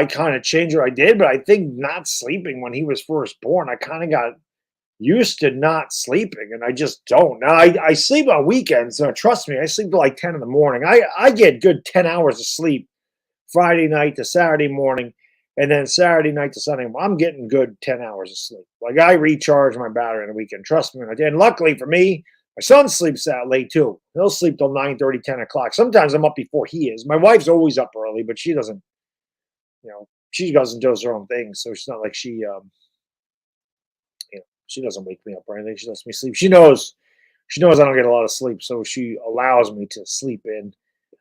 kind of changed what I did, but I think not sleeping when he was first born, I kind of got used to not sleeping, and I just don't. Now, I sleep on weekends. Trust me, I sleep till like 10 in the morning. I get good 10 hours of sleep Friday night to Saturday morning, And then Saturday night to Sunday, I'm getting good 10 hours of sleep. Like I recharge my battery on the weekend. Trust me. And luckily for me, my son sleeps that late too. He'll sleep till 9:30, 10 o'clock. Sometimes I'm up before he is. My wife's always up early, but she doesn't, she doesn't do her own thing. So it's not like she doesn't wake me up or anything. She lets me sleep. She knows I don't get a lot of sleep. So she allows me to sleep in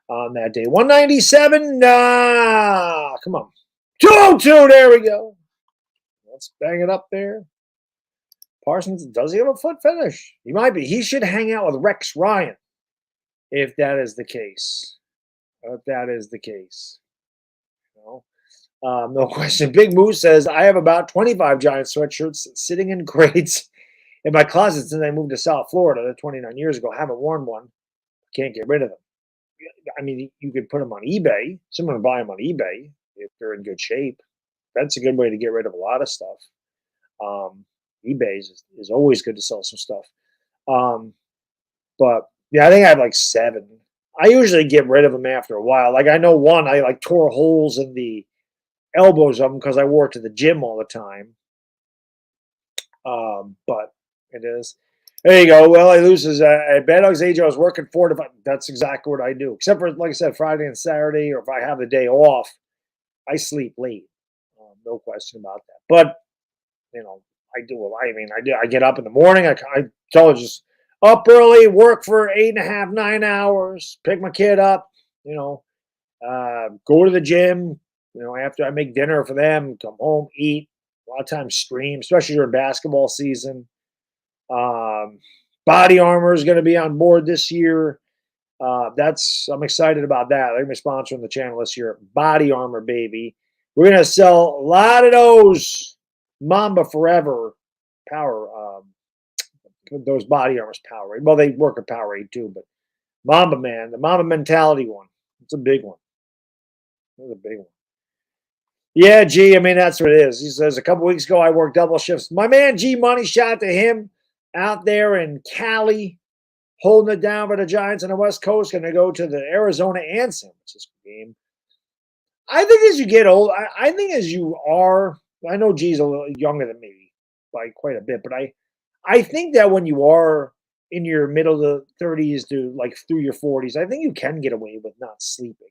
on that day. 197. Come on. 202. There we go. Let's bang it up there. Parsons, does he have a foot fetish? He might be. He should hang out with Rex Ryan if that is the case. No question. Big Moose says, I have about 25 Giant sweatshirts sitting in crates in my closet since I moved to South Florida 29 years ago. I haven't worn one. Can't get rid of them. I mean, you could put them on eBay. Someone would buy them on eBay if they're in good shape. That's a good way to get rid of a lot of stuff. eBay is always good to sell some stuff. But yeah, I think I have like 7. I usually get rid of them after a while. Like I know one, I like tore holes in the elbows of them because I wore it to the gym all the time. But it is. There you go. Well, I loses at Bad Dogs AJ. I was working 4 to 5. That's exactly what I do. Except for, like I said, Friday and Saturday, or if I have the day off, I sleep late. No question about that. But I do. I get up in the morning. I tell her just up early, work for 8.5, 9 hours, pick my kid up. Go to the gym. After I make dinner for them, come home, eat. A lot of times stream, especially during basketball season. Body Armor is going to be on board this year. I'm excited about that. They're going to be sponsoring the channel this year. Body Armor, baby. We're going to sell a lot of those Mamba Forever Power. Those Body Armor's Powerade. Well, they work at Powerade too, but Mamba Man, the Mamba Mentality one. It's a big one. It's a big one. Yeah, G, that's what it is. He says, a couple weeks ago, I worked double shifts. My man, G Money, shout out to him out there in Cali, holding it down for the Giants on the West Coast. Going to go to the Arizona and San Francisco game. I think as you get old, I think as you are, I know G's a little younger than me by quite a bit, but I think that when you are in your middle of the 30s to like through your 40s, I think you can get away with not sleeping.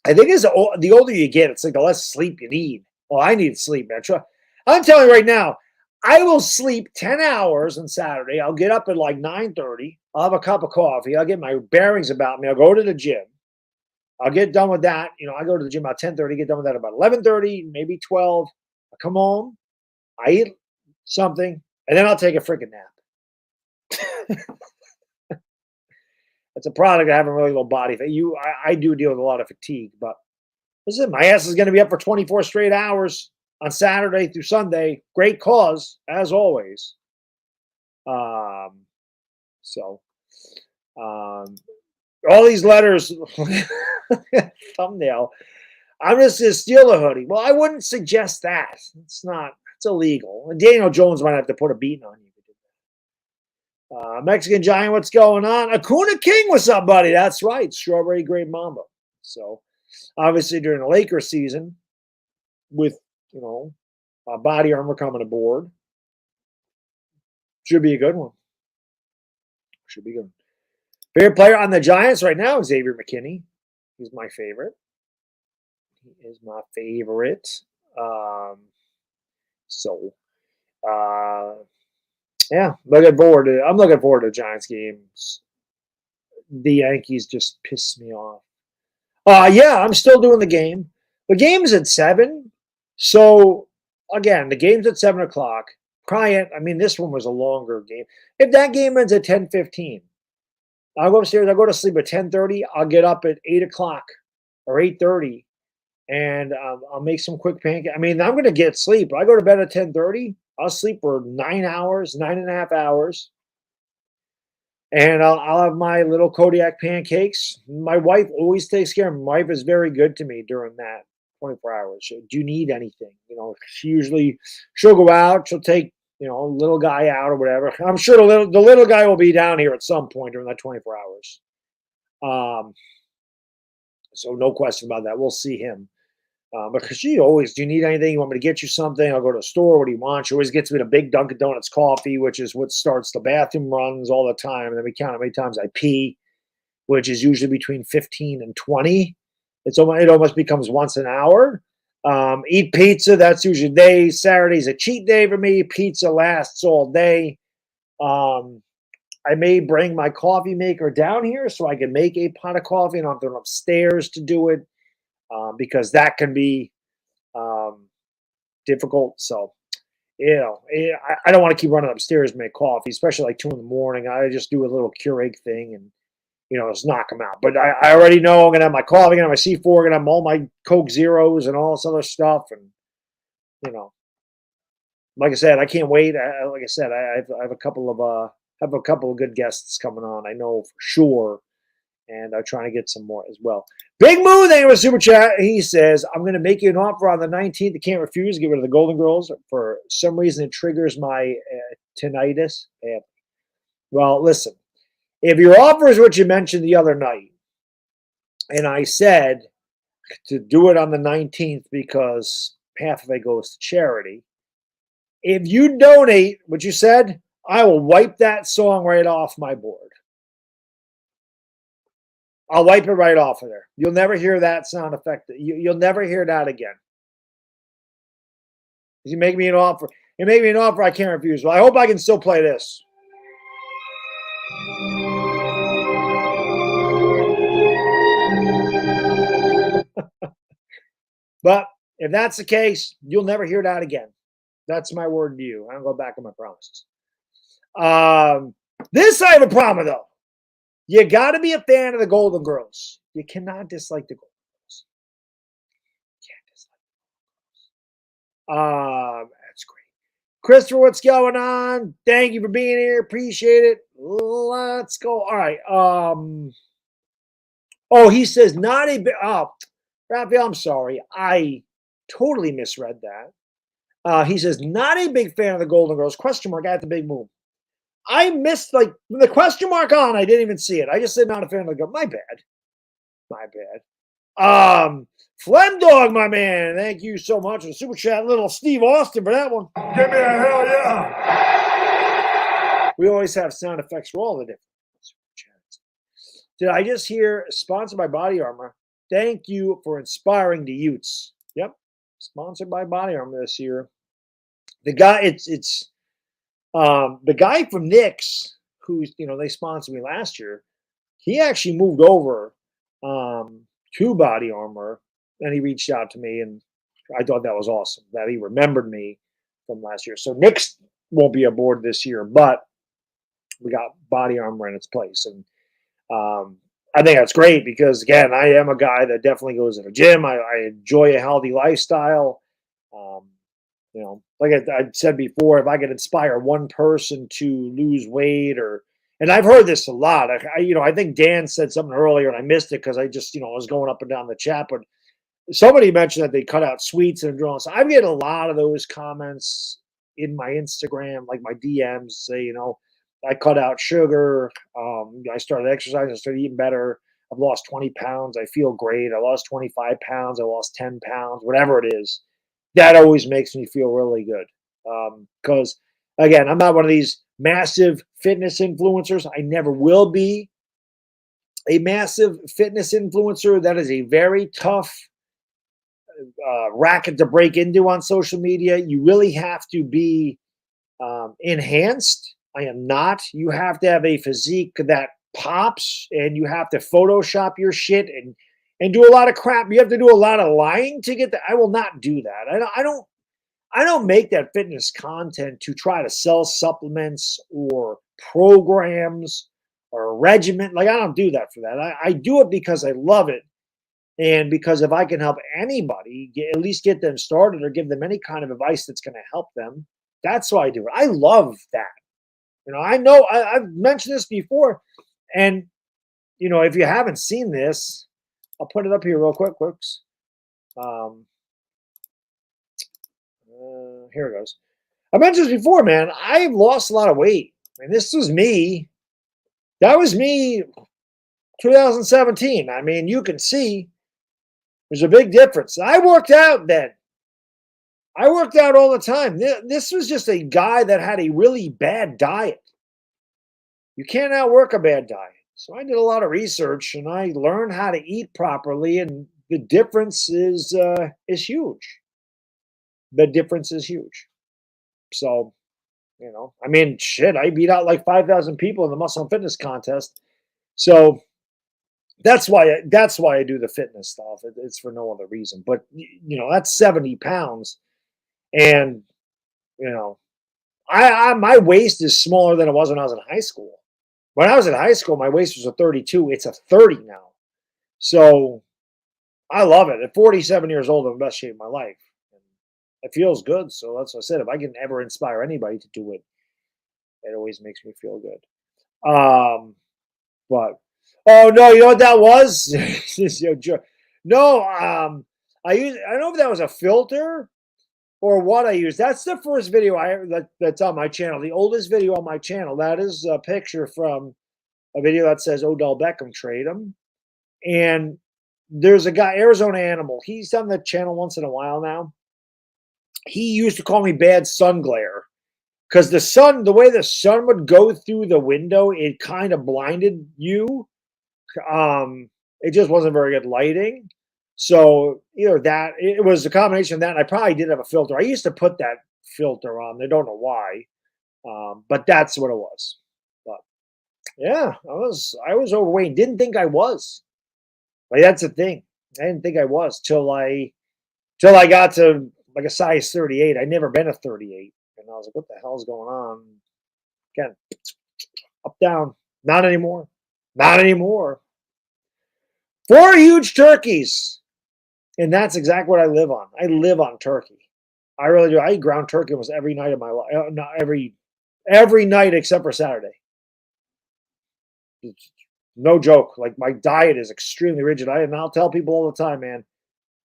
I think as the older you get, it's like the less sleep you need. Well, I need sleep, man. I'm telling you right now, I will sleep 10 hours on Saturday. I'll get up at like 9:30. I'll have a cup of coffee. I'll get my bearings about me. I'll go to the gym. I'll get done with that. I go to the gym about 10:30, get done with that about 11:30, maybe 12. I come home, I eat something, and then I'll take a freaking nap. It's a product of having really low body fat. I do deal with a lot of fatigue, but listen, my ass is going to be up for 24 straight hours on Saturday through Sunday. Great cause, as always. All these letters, thumbnail. I'm just going to steal a hoodie. Well, I wouldn't suggest that. It's illegal. And Daniel Jones might have to put a beating on you. Mexican Giant, what's going on? Acuna King, what's up, buddy? That's right. Strawberry Grape Mamba. So, obviously, during the Lakers season, with, Body Armor coming aboard, should be a good one. Should be good. Favorite player on the Giants right now is Xavier McKinney. He's my favorite. He is my favorite. Yeah, I'm looking forward to the Giants games. The Yankees just piss me off. Yeah, I'm still doing the game. The game's at 7. So, again, the game's at 7 o'clock. This one was a longer game. If that game ends at 10:15, I'll go upstairs. I'll go to sleep at 10:30. I'll get up at 8 o'clock or 8:30, and I'll make some quick pancakes. I'm going to get sleep. I go to bed at 10:30. I'll sleep for 9.5 hours. And I'll have my little Kodiak pancakes. My wife always takes care of me. My wife is very good to me during that 24 hours. Do you need anything? She'll go out. She'll take, a little guy out or whatever. I'm sure the little guy will be down here at some point during that 24 hours. So no question about that. We'll see him. Because she always, do you need anything? You want me to get you something? I'll go to the store. What do you want? She always gets me the big Dunkin' Donuts coffee, which is what starts the bathroom runs all the time. And then we count how many times I pee, which is usually between 15 and 20. It almost becomes once an hour. Eat pizza. That's usually day. Saturday's a cheat day for me. Pizza lasts all day. I may bring my coffee maker down here so I can make a pot of coffee and I'll have to run upstairs to do it. Because that can be difficult. So, I don't want to keep running upstairs to make coffee, especially like 2 a.m. I just do a little Keurig thing and, just knock them out. But I already know I'm going to have my coffee, I'm going to have my C4, I'm going to have all my Coke Zeros and all this other stuff. And, like I said, I can't wait. Like I said, I have a couple of good guests coming on. I know for sure. And I'm trying to get some more as well. Big Moo, thank you for super chat. He says, I'm going to make you an offer on the 19th. I can't refuse. Get rid of the Golden Girls. For some reason, it triggers my tinnitus. Well, listen, if your offer is what you mentioned the other night, and I said to do it on the 19th because half of it goes to charity, if you donate what you said, I will wipe that song right off my board. I'll wipe it right off of there. You'll never hear that sound effect. You'll never hear that again. You make me an offer. You make me an offer I can't refuse. Well, I hope I can still play this. But if that's the case, you'll never hear that again. That's my word to you. I don't go back on my promises. This I have a problem though. You got to be a fan of the Golden Girls. You cannot dislike the Golden Girls. You can't dislike the Golden Girls. That's great. Christopher, what's going on? Thank you for being here. Appreciate it. Let's go. All right. He says not a bit. Oh, Raphael, I'm sorry. I totally misread that. He says not a big fan of the Golden Girls. Question mark at the big move. I missed the question mark on. I didn't even see it. I just said not a fan of the Golden. My bad. Flem Dog, my man. Thank you so much for the super chat. Little Steve Austin for that one. Give me a hell yeah. We always have sound effects for all the different super chats. Did I just hear sponsored by Body Armor? Thank you for inspiring the youths. Yep, sponsored by Body Armor this year. The guy, the guy from Nick's, who's they sponsored me last year. He actually moved over to Body Armor, and he reached out to me, and I thought that was awesome that he remembered me from last year. So Nick's won't be aboard this year, but we got Body Armor in its place, and I think that's great because again, I am a guy that definitely goes to the gym. I enjoy a healthy lifestyle. Like I said before, if I could inspire one person to lose weight and I've heard this a lot. I think Dan said something earlier and I missed it because I just, I was going up and down the chat, but somebody mentioned that they cut out sweets and drawing. So I'm getting a lot of those comments in my Instagram, like my DMs say, I cut out sugar. I started exercising, I started eating better. I've lost 20 pounds. I feel great. I lost 25 pounds. I lost 10 pounds, whatever it is. That always makes me feel really good. Because, again, I'm not one of these massive fitness influencers. I never will be a massive fitness influencer. That is a very tough racket to break into on social media. You really have to be enhanced. I am not. You have to have a physique that pops, and you have to Photoshop your shit and do a lot of crap. You have to do a lot of lying to get that. I will not do that. I don't make that fitness content to try to sell supplements or programs or a regimen. Like, I don't do that for that. I do it because I love it. And because if I can help anybody, at least get them started or give them any kind of advice that's going to help them, that's why I do it. I love that. I know I've mentioned this before. And, if you haven't seen this, I'll put it up here real quick. Here it goes. I mentioned this before, man. I've lost a lot of weight. And this was me. That was me 2017. I mean, you can see There's a big difference. I worked out then. I worked out all the time. This was just a guy that had a really bad diet. You can't outwork a bad diet. So I did a lot of research and I learned how to eat properly, and the difference is huge. The difference is huge. So, I mean, shit, I beat out like 5,000 people in the muscle and fitness contest. So that's why I do the fitness stuff. It's for no other reason. But that's 70 pounds, and my waist is smaller than it was when I was in high school. When I was in high school, my waist was a 32. It's a 30 now. So I love it. At 47 years old, I'm in the best shape of my life. And it feels good. So that's what I said. If I can ever inspire anybody to do it, it always makes me feel good. But oh no, you know what that was? No, I don't know if that was a filter or what I used. That's the first video that's on my channel. The oldest video on my channel. That is a picture from a video that says Odell Beckham trade him. And there's a guy, Arizona Animal. He's on the channel once in a while now. He used to call me bad sun glare because the way the sun would go through the window, it kind of blinded you. It just wasn't very good lighting. So either that, it was a combination of that, and I probably did have a filter. I used to put that filter on. I don't know why, but that's what it was. But yeah, I was overweight. Didn't think I was. Like, that's the thing. I didn't think I was till I got to like a size 38. I'd never been a 38, and I was like, "What the hell is going on?" Again, up down. Not anymore. Not anymore. 4 huge turkeys. And that's exactly what I live on. I live on turkey. I really do. I eat ground turkey almost every night of my life. Not every night except for Saturday. It's no joke. Like, my diet is extremely rigid. And I'll tell people all the time, man,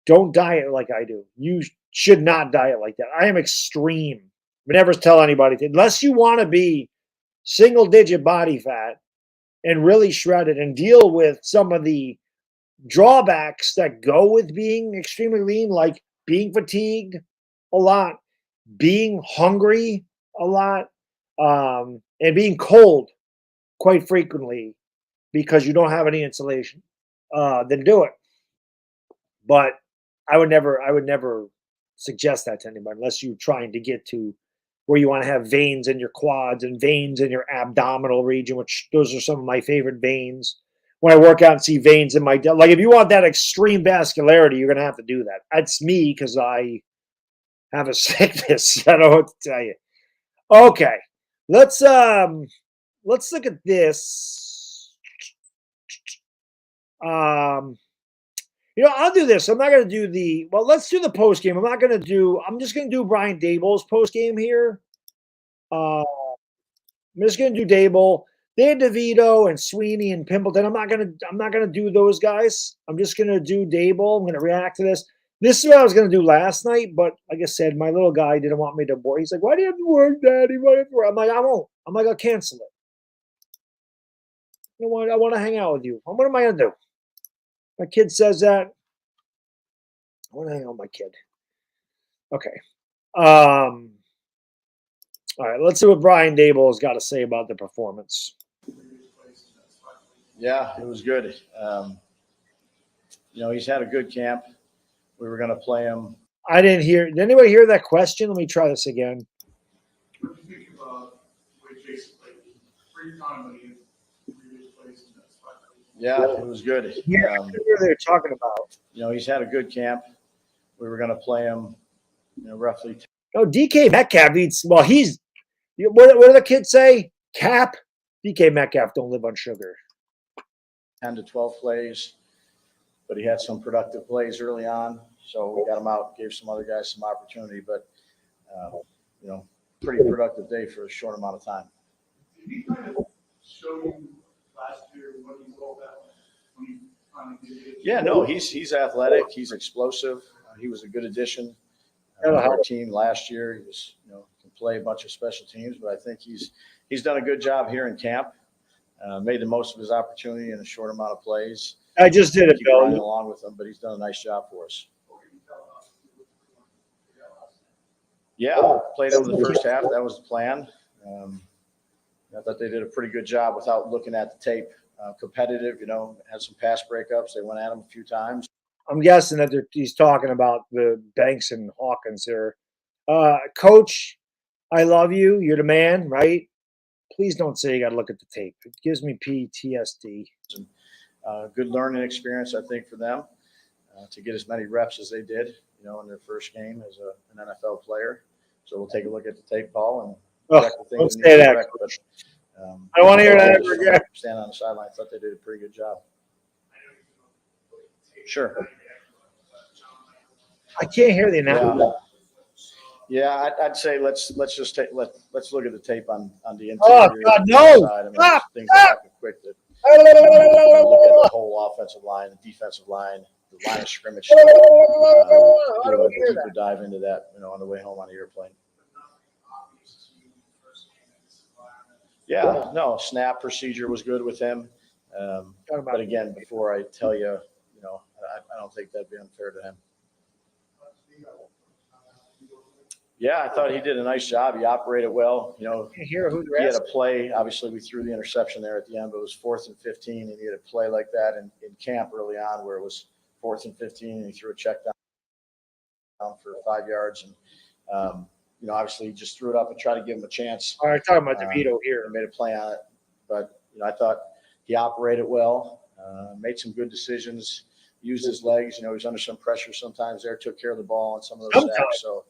don't diet like I do. You should not diet like that. I am extreme. I never tell anybody, unless you want to be single-digit body fat and really shredded and deal with some of the drawbacks that go with being extremely lean, like being fatigued a lot, being hungry a lot, and being cold quite frequently because you don't have any insulation, then do it. But I would never suggest that to anybody unless you're trying to get to where you want to have veins in your quads and veins in your abdominal region, which those are some of my favorite veins. When I work out and see veins in my, like, if you want that extreme vascularity, you're going to have to do that. That's me because I have a sickness. I don't know what to tell you. Okay. Let's look at this. I'll do this. I'm not going to do let's do the post game. I'm just going to do Brian Daboll's post game here. I'm just going to do Daboll. Dan DeVito and Sweeney and Pimpleton. I'm not gonna do those guys. I'm just gonna do Daboll. I'm gonna react to this. This is what I was gonna do last night, but like I said, my little guy didn't want me to work. He's like, "Why do you have to work, Daddy? Why do you have to work?" I'm like, "I won't." I'm like, "I'll cancel it. You know what? I want to hang out with you. What am I gonna do?" My kid says that. I want to hang out with my kid. Okay. All right. Let's see what Brian Daboll has got to say about the performance. Yeah, it was good. He's had a good camp. We were going to play him. I didn't hear. Did anybody hear that question? Let me try this again. What do you think about the way Jason played? Free time when he plays in that spot? Yeah, it was good. Yeah, I hear they're talking about. He's had a good camp. We were going to play him, roughly. Oh, DK Metcalf eats. Well, he's. What do the kids say? Cap. DK Metcalf don't live on sugar. 10 to 12 plays, but he had some productive plays early on, so we got him out, gave some other guys some opportunity, but pretty productive day for a short amount of time. Did he kind of show you last year what he's all about when he finally did it? Yeah, no, he's athletic, he's explosive. He was a good addition to our team last year. He was, can play a bunch of special teams, but I think he's done a good job here in camp. Made the most of his opportunity in a short amount of plays. I just did it, keep riding Bill. along with him, but he's done a nice job for us. Yeah, played over the first half. That was the plan. I thought they did a pretty good job without looking at the tape. Competitive, had some pass breakups. They went at him a few times. I'm guessing that he's talking about the Banks and Hawkins here. Coach, I love you. You're the man, right? Please don't say you got to look at the tape. It gives me PTSD. Good learning experience, I think, for them to get as many reps as they did, in their first game as an NFL player. So we'll take a look at the tape, Paul, and correct the don't things we say need to that, correct. Coach. But, I want to hear that just ever again. Stand on the sideline. I thought they did a pretty good job. Sure. I can't hear the announcer. Yeah, I'd say let's look at the tape on the interior. Oh, God, no. Side. I mean, Stop, things that happen quick. Look at the I whole offensive line, the defensive line, the line of scrimmage. don't Do want a to hear deeper that. dive into that, on the way home on the airplane. Yeah, no, snap procedure was good with him. But again, before I tell you, I don't think that'd be unfair to him. Yeah, I thought he did a nice job. He operated well. I can't hear who He they're had a asking. play. Obviously, we threw the interception there at the end, but it was 4th and 15, and he had a play like that in camp early on where it was 4th and 15, and he threw a check down for 5 yards. And, obviously, he just threw it up and tried to give him a chance. All right, talking about DeVito here. And made a play on it. But, I thought he operated well, made some good decisions, used his legs. He was under some pressure sometimes there, took care of the ball on some of those sacks. So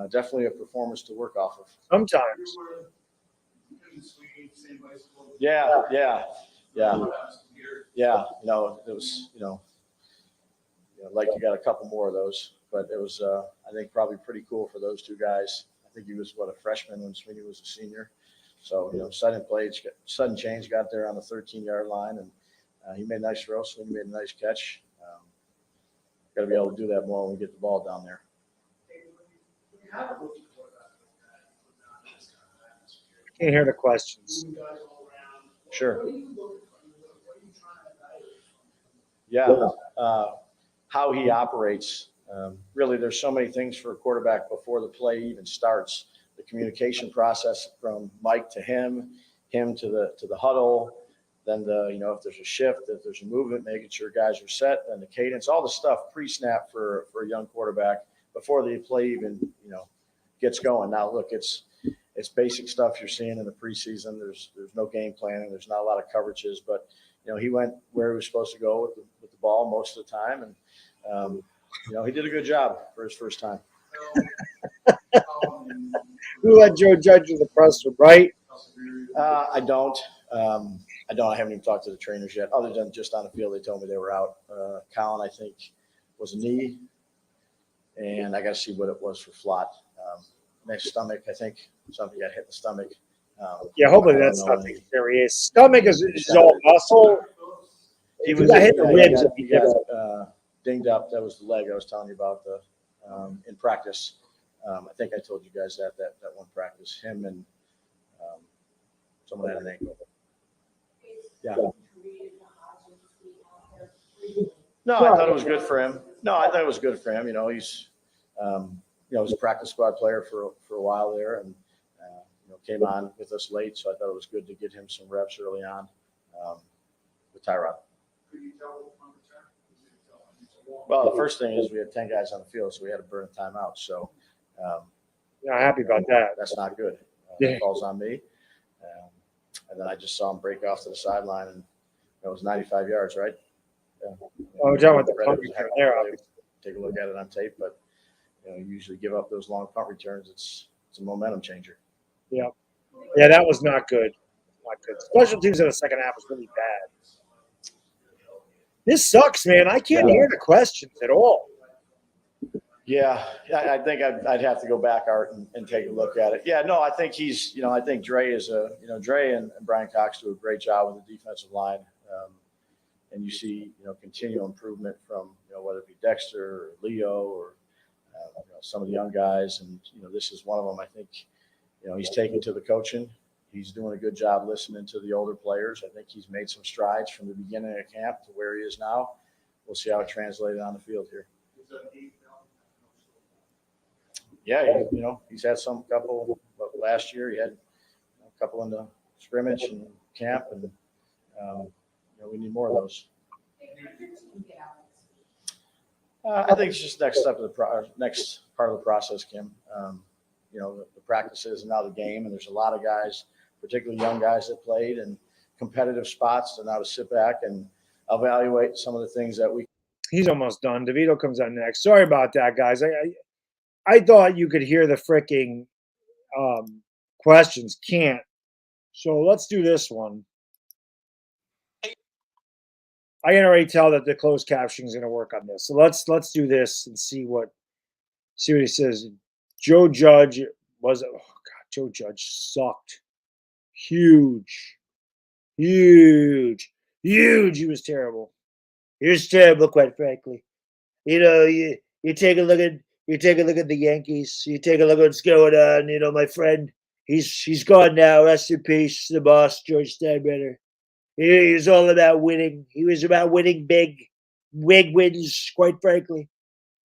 definitely a performance to work off of. Sometimes. Yeah. It was, like you got a couple more of those. But it was, I think, probably pretty cool for those two guys. I think he was, a freshman when Sweeney was a senior. So, sudden change, got there on the 13-yard line, and he made a nice throw. Sweeney made a nice catch. Got to be able to do that more when we get the ball down there. Can't hear the questions. Sure. Yeah. How he operates. Really, there's so many things for a quarterback before the play even starts. The communication process from Mike to him to the huddle, then if there's a shift, if there's a movement, making sure guys are set, and the cadence, all the stuff pre-snap for a young quarterback before the play even gets going. Now look, it's basic stuff you're seeing in the preseason. There's no game planning. There's not a lot of coverages, but he went where he was supposed to go with the ball most of the time, and he did a good job for his first time. Who let Joe Judge in the press room, right? I don't. I haven't even talked to the trainers yet, other than just on the field. They told me they were out. Colin, I think, was a knee, and I got to see what it was for Flott. Next stomach, I think something got hit in the stomach. Yeah, hopefully that's nothing serious. Stomach is all muscle. He If got hit in the ribs, it'd be he got different. dinged up. That was the leg I was telling you about in practice. I think I told you guys that one practice. Him and someone had an ankle. Yeah. No, I thought it was good for him. He's was a practice squad player for a while there, and came on with us late. So I thought it was good to get him some reps early on with Tyrod. Well, the first thing is we had 10 guys on the field, so we had to burn a timeout. So, Happy about that. That's not good. Yeah. It falls on me. And then I just saw him break off to the sideline, and it was 95 yards, right? Yeah. We're talking about the Brett punt was a return heck of a there, play. obviously. Take a look at it on tape, but you usually give up those long punt returns. It's a momentum changer. Yeah, that was not good. Not good. Special teams in the second half was really bad. This sucks, man. I can't hear the questions at all. Yeah, I think I'd have to go back, Art, and take a look at it. Yeah, no, I think I think Dre is Dre and Brian Cox do a great job with the defensive line. And you see, continual improvement from, whether it be Dexter or Leo or, some of the young guys. And, this is one of them. I think, he's taken to the coaching. he's doing a good job listening to the older players. I think he's made some strides from the beginning of camp to where he is now. We'll see how it translated on the field here. Is that 8,000? Yeah, he's had some couple, but last year he had a couple in the scrimmage and camp, and we need more of those. I think it's just next step of the next part of the process, Kim. The practices and now the game, and there's a lot of guys, particularly young guys that played in competitive spots, to now to sit back and evaluate some of the things that we. He's almost done. DeVito comes on next. Sorry about that, guys. I thought you could hear the freaking questions. Can't. So let's do this one. I can already tell that the closed captioning is going to work on this. So let's do this and see what he says. Joe Judge Joe Judge sucked. Huge. He was terrible. He was terrible, quite frankly. You take a look at the Yankees. You take a look at what's going on. My friend, he's gone now. Rest in peace, the boss, George Steinbrenner. He was all about winning. He was about winning big wins, quite frankly.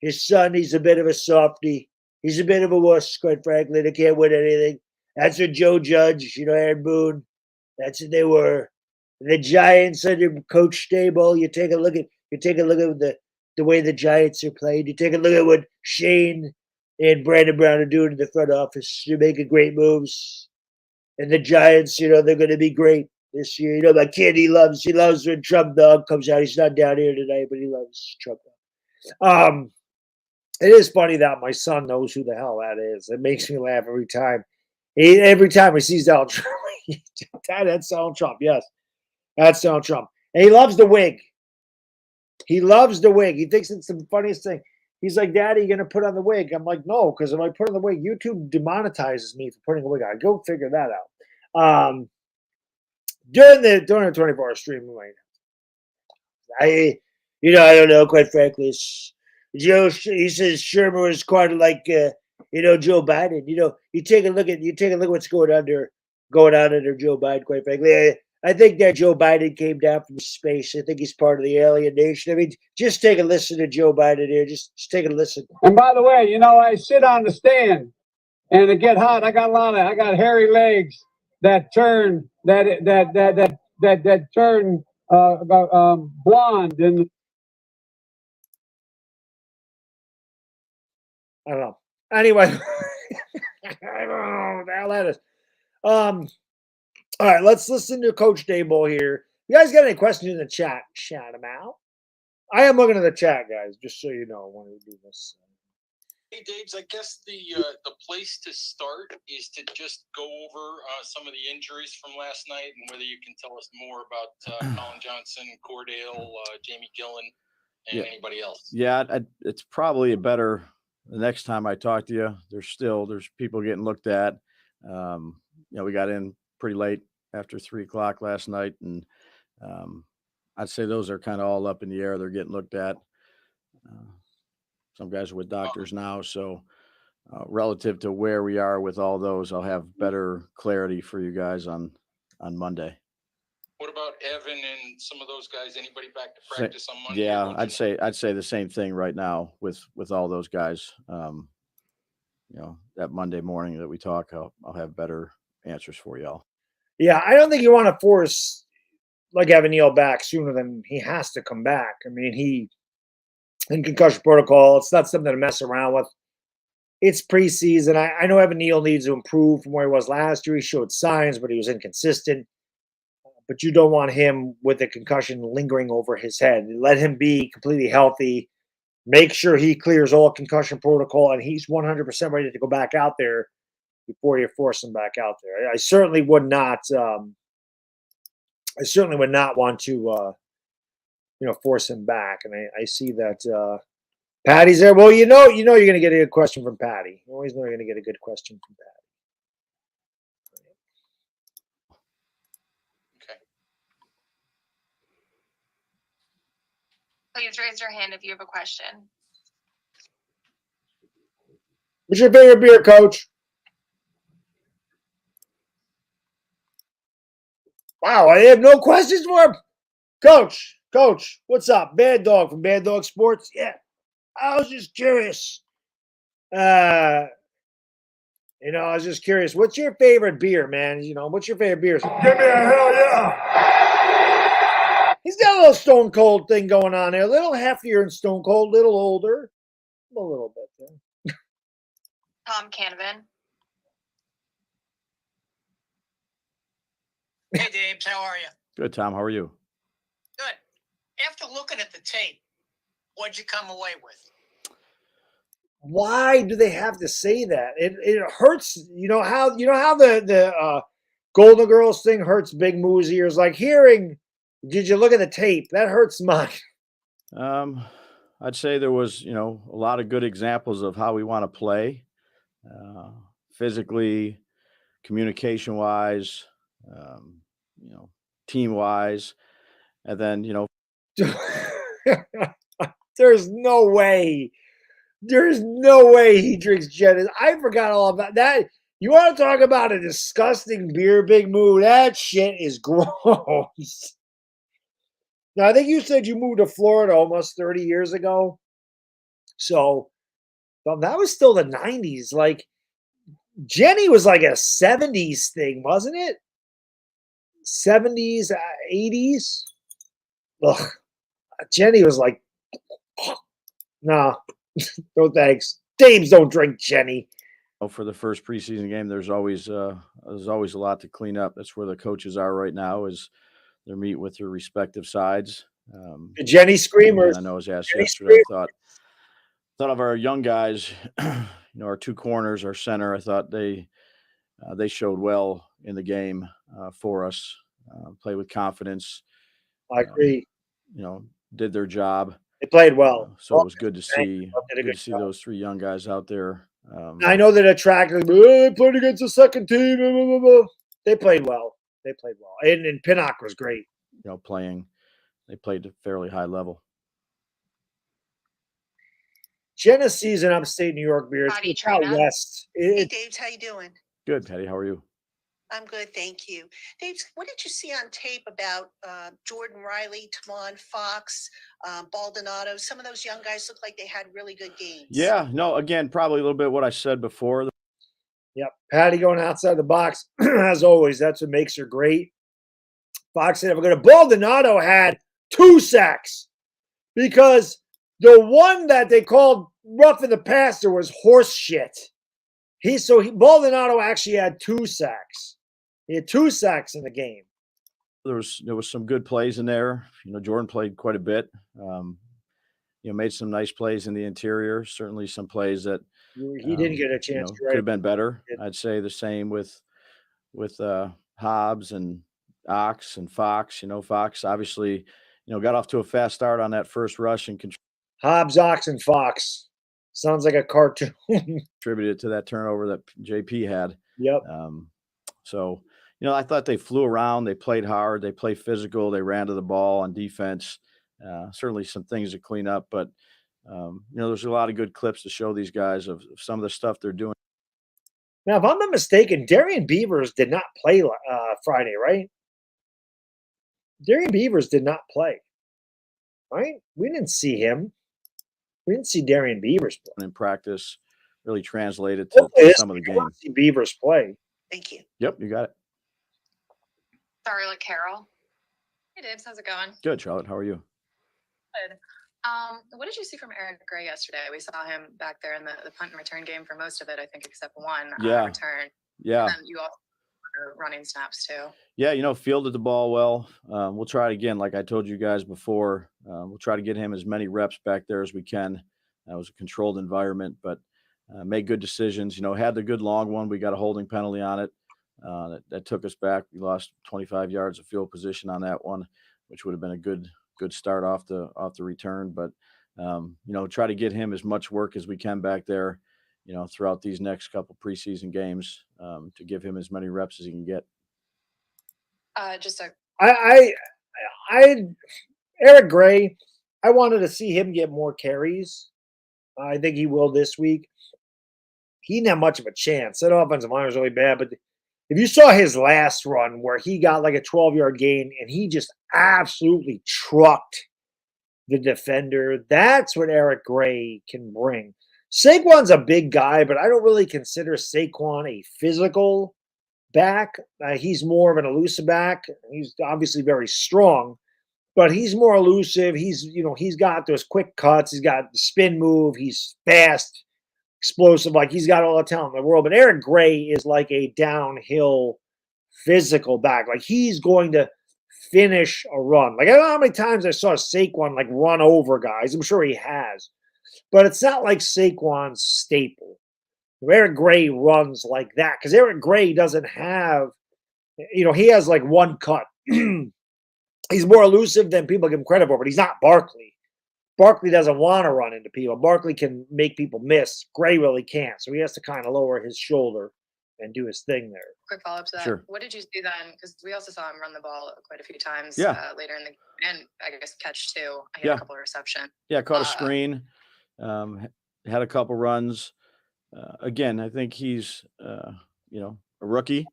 His son, he's a bit of a softie. He's a bit of a wuss, quite frankly. They can't win anything. That's what Joe Judge, Aaron Boone, that's what they were. The Giants under Coach Stable, you take a look at the way the Giants are played. You take a look at what Shane and Brandon Brown are doing in the front office. They're making great moves. And the Giants, they're going to be great this year. My kid, he loves when Trump Dog comes out. He's not down here tonight, but he loves Trump Dog. It is funny that my son knows who the hell that is. It makes me laugh every time. Every time he sees Donald Trump, that's Donald Trump. Yes, that's Donald Trump. And he loves the wig. He loves the wig. He thinks it's the funniest thing. He's like, Daddy, you going to put on the wig? I'm like, no, because if I put on the wig, YouTube demonetizes me for putting a wig on. Go figure that out. During the 24-hour stream, I don't know, quite frankly. Joe, he says Shermer is kind of like, Joe Biden. You take a look at what's going on under Joe Biden. Quite frankly, I think that Joe Biden came down from space. I think he's part of the alien nation. I mean, just take a listen to Joe Biden here. Just take a listen. And by the way, I sit on the stand, and it get hot. I got hairy legs that turn turn blonde and. I don't know. Anyway, I don't know what the hell that is. All right, let's listen to Coach Daboll here. You guys got any questions in the chat? Shout them out. I am looking at the chat, guys, just so you know when we do this. Hey, Daves, I guess the place to start is to just go over some of the injuries from last night and whether you can tell us more about Colin Johnson, Cordale, Jamie Gillen, and anybody else. Yeah, it's probably a better – the next time I talk to you, there's people getting looked at. We got in pretty late after 3:00 last night, and I'd say those are kind of all up in the air. They're getting looked at. Some guys are with doctors now, so relative to where we are with all those, I'll have better clarity for you guys on Monday. What about Evan and some of those guys? Anybody back to practice on Monday? Yeah, I'd say the same thing right now with all those guys. That Monday morning that we talk, I'll have better answers for y'all. Yeah, I don't think you want to force Evan Neal back sooner than he has to come back. I mean, he in concussion protocol, it's not something to mess around with. It's preseason. I know Evan Neal needs to improve from where he was last year. He showed signs, but he was inconsistent. But you don't want him with a concussion lingering over his head. Let him be completely healthy. Make sure he clears all concussion protocol and he's 100% ready to go back out there before you force him back out there. I certainly would not. I certainly would not want to, force him back. And I see that Patty's there. Well, you're going to get a good question from Patty. You always know you're going to get a good question from Patty. Please raise your hand if you have a question. What's your favorite beer, Coach? Wow, I have no questions for him. Coach, what's up? Bad Dog from Bad Dog Sports. Yeah, I was just curious. I was just curious. What's your favorite beer, man? What's your favorite beer? Give me a hell yeah. He's got a little Stone Cold thing going on there. A little heftier than Stone Cold, a little older. A little bit there. Tom Canavan. Hey, Dabes, how are you? Good, Tom. How are you? Good. After looking at the tape, what'd you come away with? Why do they have to say that? It hurts. You know how the Golden Girls thing hurts Big Moo's ears. Like hearing, did you look at the tape? That hurts mine. I'd say there was, a lot of good examples of how we want to play, physically, communication wise, team wise, and then, There's no way. There's no way he drinks Genesis. I forgot all about that. You want to talk about a disgusting beer, Big Moo? That shit is gross. Now, I think you said you moved to Florida almost 30 years ago. So, well, that was still the 90s. Like, Jenny was like a 70s thing, wasn't it? 70s, 80s? Ugh. Jenny was like, nah, no thanks. Dames don't drink Jenny. For the first preseason game, there's always a lot to clean up. That's where the coaches are right now, is they're meeting with their respective sides. The Jenny Screamers. I know I was asked Jenny yesterday. I thought of our young guys, our two corners, our center. I thought they showed well in the game for us. Played with confidence. I agree. Did their job. They played well. So it was good to see. Good to see those three young guys out there. I know that attracted. They played against the second team. Blah, blah, blah. They played well. And Pinnock was great. They played at a fairly high level. Genesee's an upstate New York beer. Patty It's out Trina. west. Hey, Dabes, how you doing? Good, Patty. How are you? I'm good, thank you. Dabes, what did you see on tape about Jordan Riley, Tamon Fox, Baldonado? Some of those young guys look like they had really good games. Yeah. No. Again, probably a little bit what I said before. Yep. Patty going outside the box, as always. That's what makes her great. Fox said, if we're going to Baldonado had 2 sacks because the one that they called roughing the passer was horse shit. Baldonado actually had 2 sacks. He had 2 sacks in the game. There was some good plays in there. Jordan played quite a bit. Made some nice plays in the interior. Certainly some plays that he didn't get a chance. Could have been better. I'd say the same with Hobbs and Ox and Fox. Fox obviously, got off to a fast start on that first rush and Hobbs, Ox, and Fox. Sounds like a cartoon. contributed to that turnover that JP had. Yep. So, I thought they flew around. They played hard. They played physical. They ran to the ball on defense. Certainly some things to clean up, but there's a lot of good clips to show these guys of some of the stuff they're doing. Now, if I'm not mistaken, Darian Beavers did not play Friday, right? Darian Beavers did not play, right? We didn't see him. We didn't see Darian Beavers play. In practice, really translated to some of the games. See Beavers play. Thank you. Yep, you got it. Charlotte Carroll. Hey, Dibs. How's it going? Good, Charlotte. How are you? Good. What did you see from Eric Gray yesterday? We saw him back there in the punt and return game for most of it, I think, except one return. Yeah. And then you also running snaps too. Yeah, fielded the ball well. We'll try it again, like I told you guys before. We'll try to get him as many reps back there as we can. It was a controlled environment, but made good decisions. Had the good long one. We got a holding penalty on it. That took us back. We lost 25 yards of field position on that one, which would have been a good start off the return. But try to get him as much work as we can back there, throughout these next couple preseason games, to give him as many reps as he can get. Eric Gray, I wanted to see him get more carries. I think he will this week. He didn't have much of a chance. That offensive line was really bad, but if you saw his last run where he got like a 12-yard gain and he just absolutely trucked the defender, that's what Eric Gray can bring. Saquon's a big guy, but I don't really consider Saquon a physical back. He's more of an elusive back. He's obviously very strong, but he's more elusive. He's got those quick cuts. He's got the spin move. He's fast, explosive. Like, he's got all the talent in the world. But Eric Gray is like a downhill physical back. Like, he's going to finish a run. Like, I don't know how many times I saw Saquon like run over guys. I'm sure he has. But it's not like Saquon's staple. Eric Gray runs like that because Eric Gray doesn't have, he has like one cut. He's more elusive than people give him credit for, but he's not Barkley. Barkley doesn't want to run into people. Barkley can make people miss. Gray really can't. So he has to kind of lower his shoulder and do his thing there. Quick follow-up to that. Sure. What did you see then? Because we also saw him run the ball quite a few times later in the game, and I guess catch too. He had a couple of receptions. Yeah, caught a screen, had a couple runs. Again, I think he's, a rookie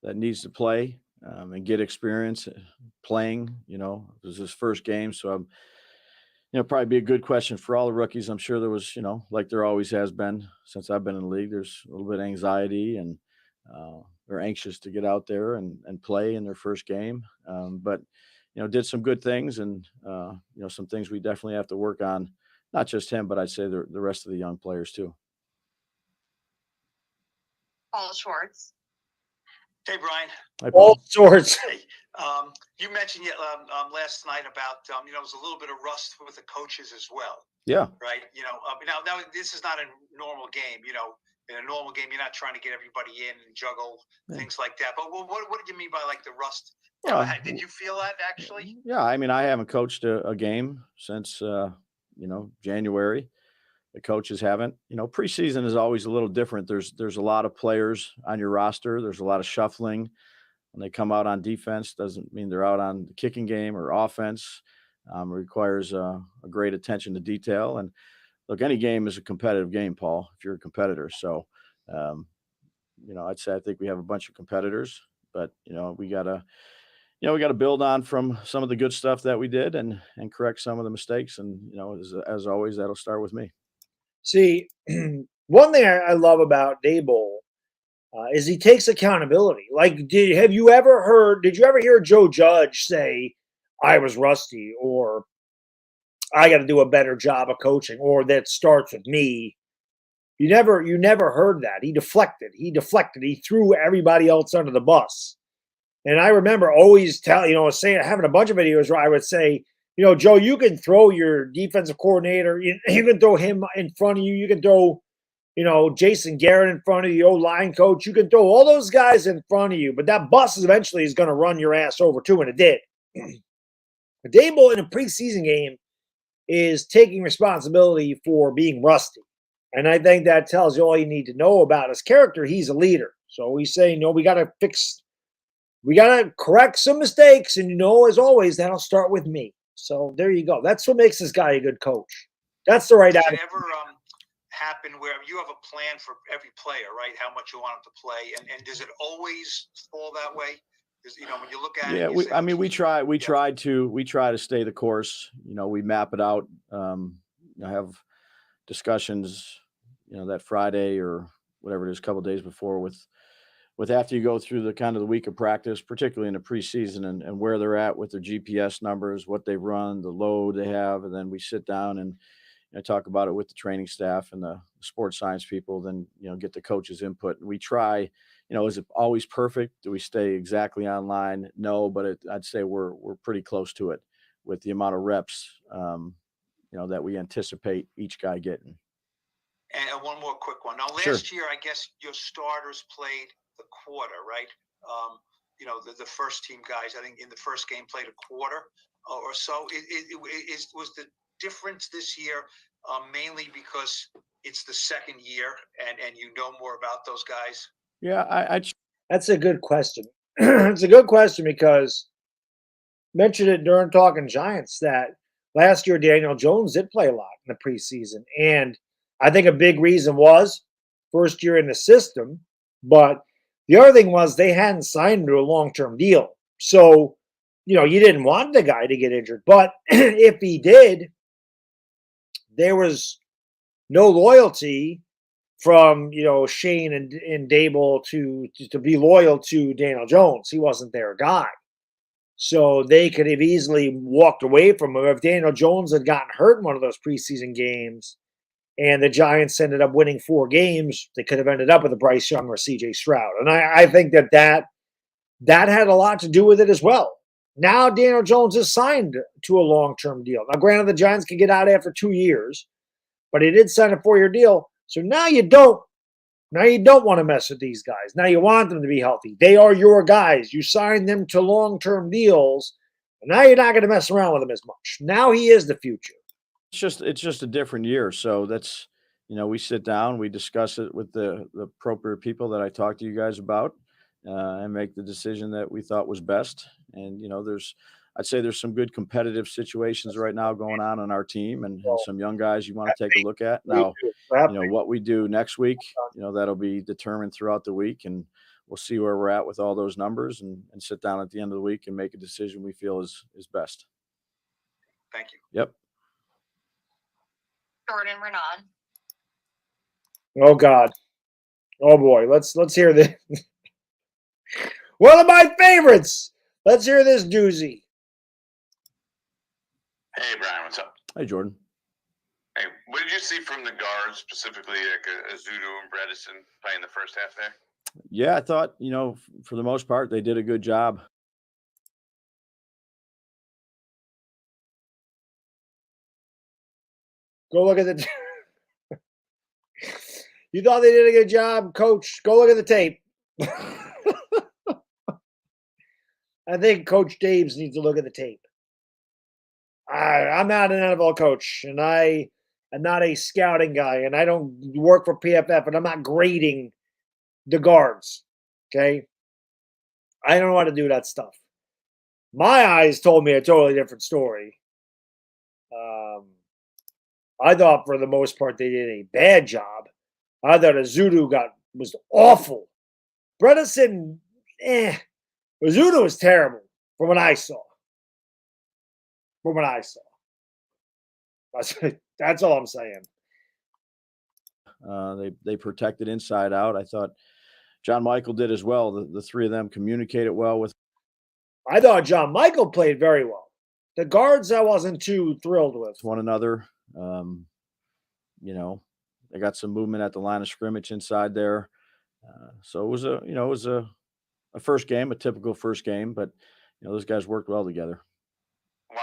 that needs to play and get experience playing. It was his first game. So, probably be a good question for all the rookies. I'm sure there was, like there always has been since I've been in the league, there's a little bit of anxiety and they're anxious to get out there and play in their first game. But, did some good things and, some things we definitely have to work on, not just him, but I'd say the rest of the young players too. Paul Schwartz. Hey, Brian. Hi, Paul. All sorts. Hey, you mentioned last night about there was a little bit of rust with the coaches as well. Yeah. Right. Now this is not a normal game. In a normal game, you're not trying to get everybody in and juggle things like that. But what did you mean by like the rust? Did you feel that actually? Yeah. I mean, I haven't coached a game since, January. The coaches haven't. Preseason is always a little different. There's a lot of players on your roster. There's a lot of shuffling. When they come out on defense, doesn't mean they're out on the kicking game or offense. It requires a great attention to detail. And look, any game is a competitive game, Paul, if you're a competitor. So, I'd say I think we have a bunch of competitors, but, we got to build on from some of the good stuff that we did and correct some of the mistakes. And, as always, that'll start with me. See, one thing I love about Daboll is he takes accountability. Like, did you ever hear Joe Judge say, I was rusty, or I got to do a better job of coaching, or that starts with me? You never heard that. He deflected. He threw everybody else under the bus. And I remember always having a bunch of videos where I would say, Joe, you can throw your defensive coordinator. You can throw him in front of you. You can throw, Jason Garrett in front of you, O-line coach. You can throw all those guys in front of you. But that bus eventually is going to run your ass over too, and it did. Daboll in a preseason game is taking responsibility for being rusty. And I think that tells you all you need to know about his character. He's a leader. So he's saying, we got to correct some mistakes. And, as always, that'll start with me. So there you go. That's what makes this guy a good coach. That's the right attitude. Does it ever happen where you have a plan for every player, right? How much you want them to play, and does it always fall that way? Because when you look at it, we try to stay the course. We map it out. I have discussions, that Friday or whatever it is, a couple of days before with after you go through the kind of the week of practice, particularly in the preseason and where they're at with their GPS numbers, what they've run, the load they have. And then we sit down and talk about it with the training staff and the sports science people, then, get the coach's input. And we try, is it always perfect? Do we stay exactly on line? No, but I'd say we're pretty close to it with the amount of reps, that we anticipate each guy getting. And one more quick one. Now, last year, I guess your starters played the quarter, right? The first team guys, I think in the first game played a quarter or so. Was the difference this year mainly because it's the second year and more about those guys? Yeah, that's a good question. It's a good question because I mentioned it during Talking Giants that last year Daniel Jones did play a lot in the preseason. And I think a big reason was first year in the system, but The other thing was they hadn't signed him to a long-term deal. So, you didn't want the guy to get injured. But if he did, there was no loyalty from, Shane and Dable to be loyal to Daniel Jones. He wasn't their guy. So they could have easily walked away from him. If Daniel Jones had gotten hurt in one of those preseason games and the Giants ended up winning 4 games, they could have ended up with a Bryce Young or CJ Stroud. And I think that had a lot to do with it as well. Now Daniel Jones is signed to a long-term deal. Now, granted, the Giants can get out after 2 years, but he did sign a 4-year deal. So now you don't want to mess with these guys. Now you want them to be healthy. They are your guys. You signed them to long-term deals. And now you're not going to mess around with them as much. Now he is the future. It's just a different year. So that's, we sit down, we discuss it with the appropriate people that I talked to you guys about, and make the decision that we thought was best. And, I'd say there's some good competitive situations right now going on our team and some young guys you want to take a look at. Now, what we do next week, that'll be determined throughout the week, and we'll see where we're at with all those numbers and sit down at the end of the week and make a decision we feel is best. Thank you. Yep. Jordan Renan. Oh God. Oh boy. Let's hear this. One of my favorites. Let's hear this doozy. Hey Brian, what's up? Hey Jordan. Hey, what did you see from the guards, specifically like Azudu and Bredesen playing the first half there? Yeah, I thought, for the most part, they did a good job. Go look at the You thought they did a good job, Coach? Go look at the tape. I think Coach Daves needs to look at the tape. I'm not an NFL coach, and I am not a scouting guy, and I don't work for PFF, and I'm not grading the guards, okay? I don't know how to do that stuff. My eyes told me a totally different story. I thought for the most part they did a bad job. I thought Azudu was awful. Bredesen, Azudu was terrible from what I saw. That's all I'm saying. They protected inside out. I thought John Michael did as well. The three of them communicated well with. I thought John Michael played very well. The guards I wasn't too thrilled with one another. They got some movement at the line of scrimmage inside there. So it was a first game, a typical first game, but those guys worked well together. Why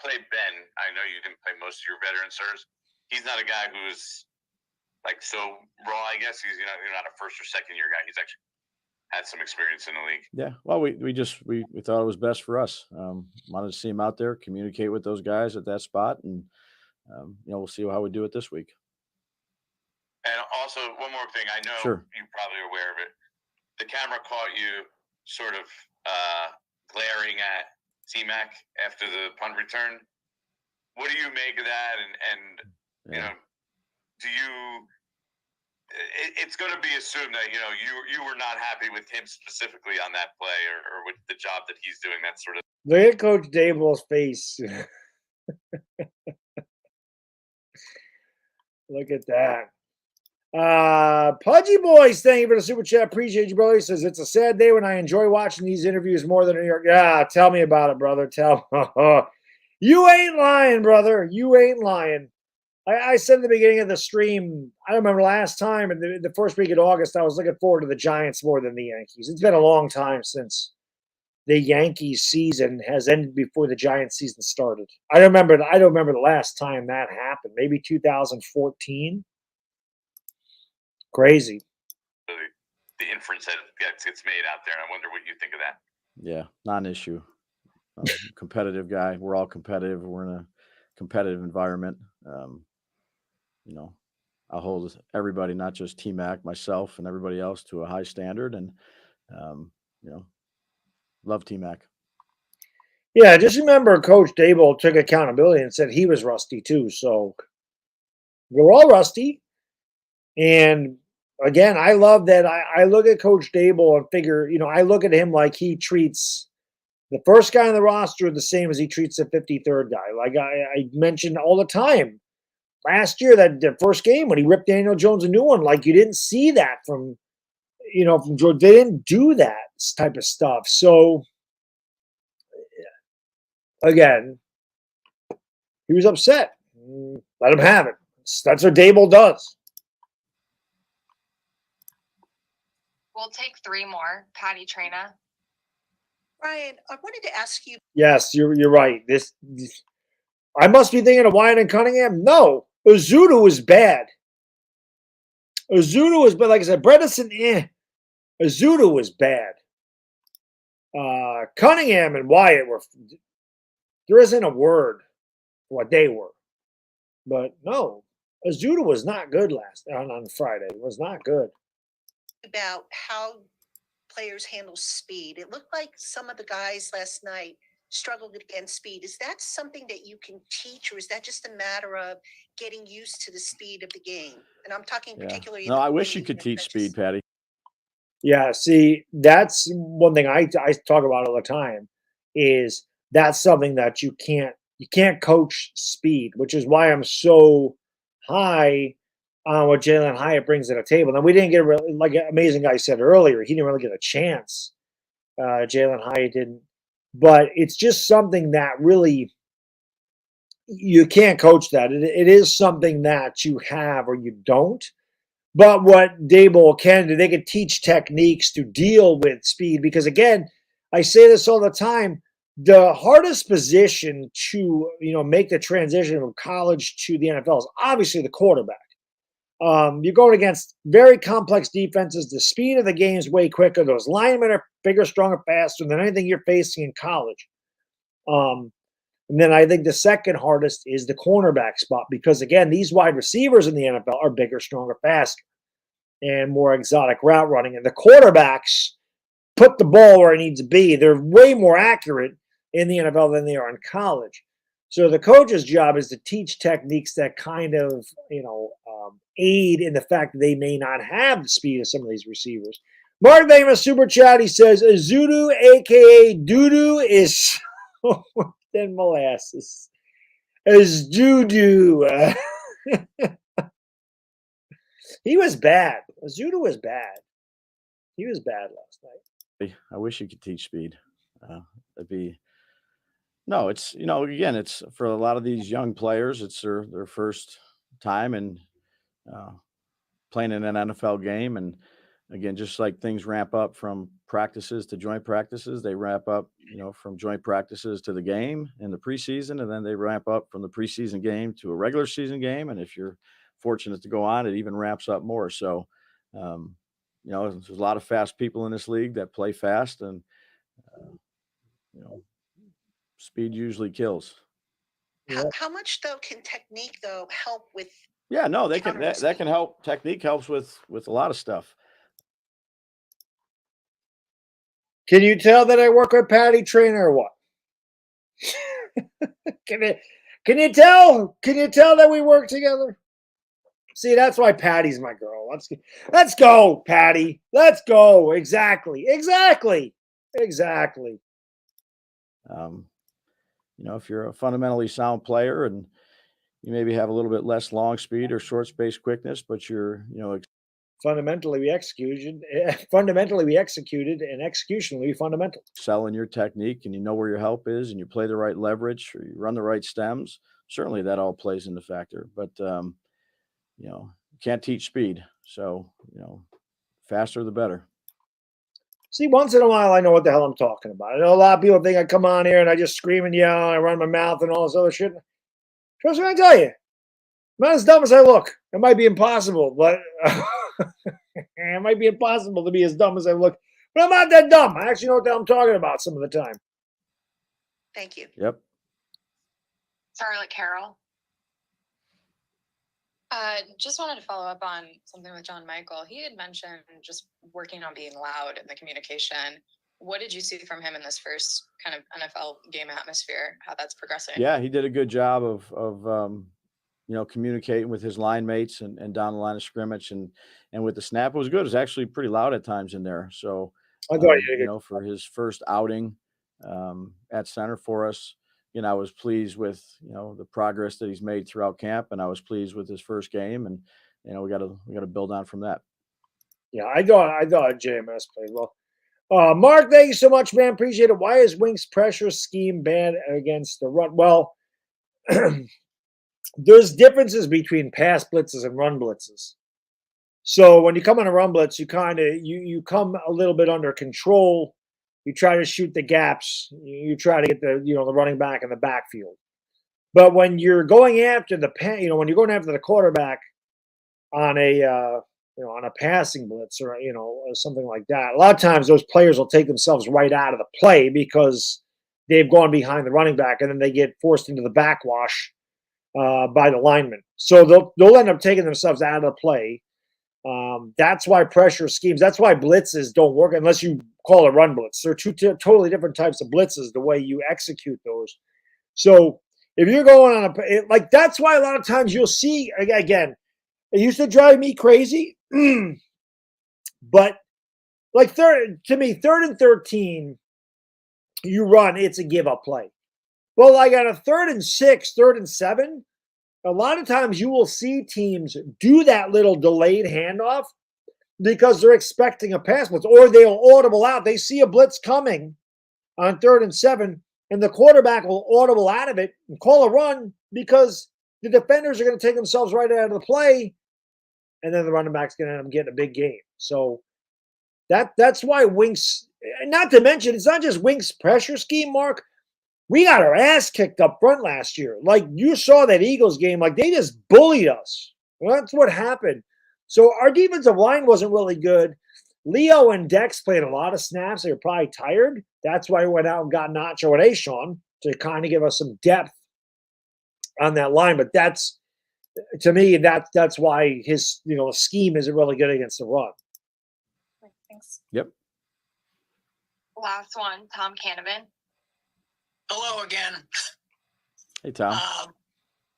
play Ben? I know you didn't play most of your veteran starters. He's not a guy who's like so raw, I guess. He's not a first or second year guy. He's actually had some experience in the league. Yeah. Well, we thought it was best for us. Wanted to see him out there, communicate with those guys at that spot, and we'll see how we do it this week. And also one more thing, I know you're probably aware of it. The camera caught you sort of glaring at T-Mac after the punt return. What do you make of that? And do you? It's going to be assumed that you were not happy with him specifically on that play or with the job that he's doing. That sort of. Look at Coach Dable's face. Look at that. Pudgy Boys, thank you for the super chat. Appreciate you, brother. He says it's a sad day when I enjoy watching these interviews more than New York. Yeah, tell me about it, brother. You ain't lying, brother. You ain't lying. I said at the beginning of the stream, I remember last time in the first week of August, I was looking forward to the Giants more than the Yankees. It's been a long time since the Yankees season has ended before the Giants season started. I don't remember the last time that happened. Maybe 2014. Crazy. The inference that gets made out there. I wonder what you think of that. Yeah, not an issue. Competitive guy. We're all competitive. We're in a competitive environment. I'll hold everybody, not just T-Mac, myself, and everybody else to a high standard. And, love T-Mac. Yeah, just remember Coach Dable took accountability and said he was rusty too. So we're all rusty. And again, I love that. I look at Coach Dable and figure, I look at him like he treats the first guy on the roster the same as he treats the 53rd guy. Like I mentioned all the time last year, that the first game when he ripped Daniel Jones a new one, like you didn't see that from George. They didn't do that type of stuff. So again, he was upset. Let him have it. That's what Dable does. We'll take 3 more. Patty Traina. Ryan, I wanted to ask you. Yes, you're right. This I must be thinking of Wyatt and Cunningham. No, Ozudu was bad. Ozudu was bad. Like I said, Bredesen, Ozudu was bad. Cunningham and Wyatt were. There isn't a word for what they were, but no, Ozudu was not good on Friday. It was not good. About how players handle speed. It looked like some of the guys last night struggled against speed. Is that something that you can teach, or is that just a matter of getting used to the speed of the game? And I'm talking particularly. No, I wish you could teach speed, Patty. Yeah, see, that's one thing I talk about all the time. Is that's something that you can't coach speed, which is why I'm so high on what Jalen Hyatt brings to the table. Now, we didn't get like an amazing guy said earlier, he didn't really get a chance. Jalen Hyatt didn't, but it's just something that really you can't coach that. It is something that you have or you don't. But what Dable can do, they can teach techniques to deal with speed. Because again, I say this all the time, the hardest position to make the transition from college to the NFL is obviously the quarterback. You're going against very complex defenses. The speed of the game is way quicker. Those linemen are bigger, stronger, faster than anything you're facing in college. And then I think the second hardest is the cornerback spot, because again, these wide receivers in the NFL are bigger, stronger, faster, and more exotic route running. And the quarterbacks put the ball where it needs to be. They're way more accurate in the NFL than they are in college. So the coach's job is to teach techniques that kind of, aid in the fact that they may not have the speed of some of these receivers. Mark Davis super chat. He says, Ozudu, aka Doodoo, is so worse than molasses. As Doodoo. He was bad. Ozudu was bad. He was bad last night. I wish you could teach speed. It'd be. No, it's again, it's for a lot of these young players, it's their first time and playing in an NFL game. And again, just like things ramp up from practices to joint practices, they ramp up, from joint practices to the game in the preseason, and then they ramp up from the preseason game to a regular season game. And if you're fortunate to go on, it even ramps up more. So, there's a lot of fast people in this league that play fast, and speed usually kills. How much though can technique help with? Yeah, no, they can. That can help. Technique helps with a lot of stuff. Can you tell that I work with Patty Traina or what? Can you tell? Can you tell that we work together? See, that's why Patty's my girl. Let's go, Patty. Let's go. Exactly. If you're a fundamentally sound player and you maybe have a little bit less long speed or short space quickness, but you're, fundamentally we executed, and executionally fundamental. Selling your technique, and you know where your help is, and you play the right leverage, or you run the right stems. Certainly, that all plays into factor. But you can't teach speed, so faster the better. See, once in a while, I know what the hell I'm talking about. I know a lot of people think I come on here and I just scream and yell and I run my mouth and all this other shit. Trust me, I tell you, I'm not as dumb as I look. It might be impossible, but it might be impossible to be as dumb as I look. But I'm not that dumb. I actually know what the hell I'm talking about some of the time. Thank you. Yep. Charlotte Carroll. Just wanted to follow up on something with John Michael. He had mentioned just working on being loud in the communication. What did you see from him in this first kind of NFL game atmosphere, how that's progressing? Yeah, he did a good job of communicating with his line mates and down the line of scrimmage and with the snap, it was good. It was actually pretty loud at times in there. So, I thought for his first outing at center for us, I was pleased with, the progress that he's made throughout camp, and I was pleased with his first game, and, we got to build on from that. Yeah, I thought JMS played well. Mark, thank you so much, man. Appreciate it. Why is Wink's pressure scheme bad against the run? Well, there's differences between pass blitzes and run blitzes. So when you come on a run blitz, you kind of you come a little bit under control. You try to shoot the gaps. You try to get the the running back in the backfield. But when you're going after when you're going after the quarterback on a on a passing blitz or or something like that, a lot of times those players will take themselves right out of the play because they've gone behind the running back, and then they get forced into the backwash by the lineman. So they'll end up taking themselves out of the play. That's why pressure schemes, that's why blitzes don't work unless you call a run blitz. They're two totally different types of blitzes, the way you execute those. So if you're going on that's why a lot of times you'll see, again, it used to drive me crazy, but third and 13, you run, it's a give up play. Well, on a 3rd and 6, 3rd and 7, a lot of times you will see teams do that little delayed handoff because they're expecting a pass blitz, or they'll audible out. They see a blitz coming on 3rd and 7, and the quarterback will audible out of it and call a run because the defenders are going to take themselves right out of the play, and then the running back's going to end up getting a big game. So that's why Wink's, not to mention, it's not just Wink's pressure scheme, Mark. We got our ass kicked up front last year. You saw that Eagles game. They just bullied us. Well, that's what happened. So our defensive line wasn't really good. Leo and Dex played a lot of snaps. They were probably tired. That's why we went out and got Nacho and Ashawn to kind of give us some depth on that line. But to me, that's why his scheme isn't really good against the run. Thanks. Yep. Last one, Tom Canavan. Hello again. Hey, Tom.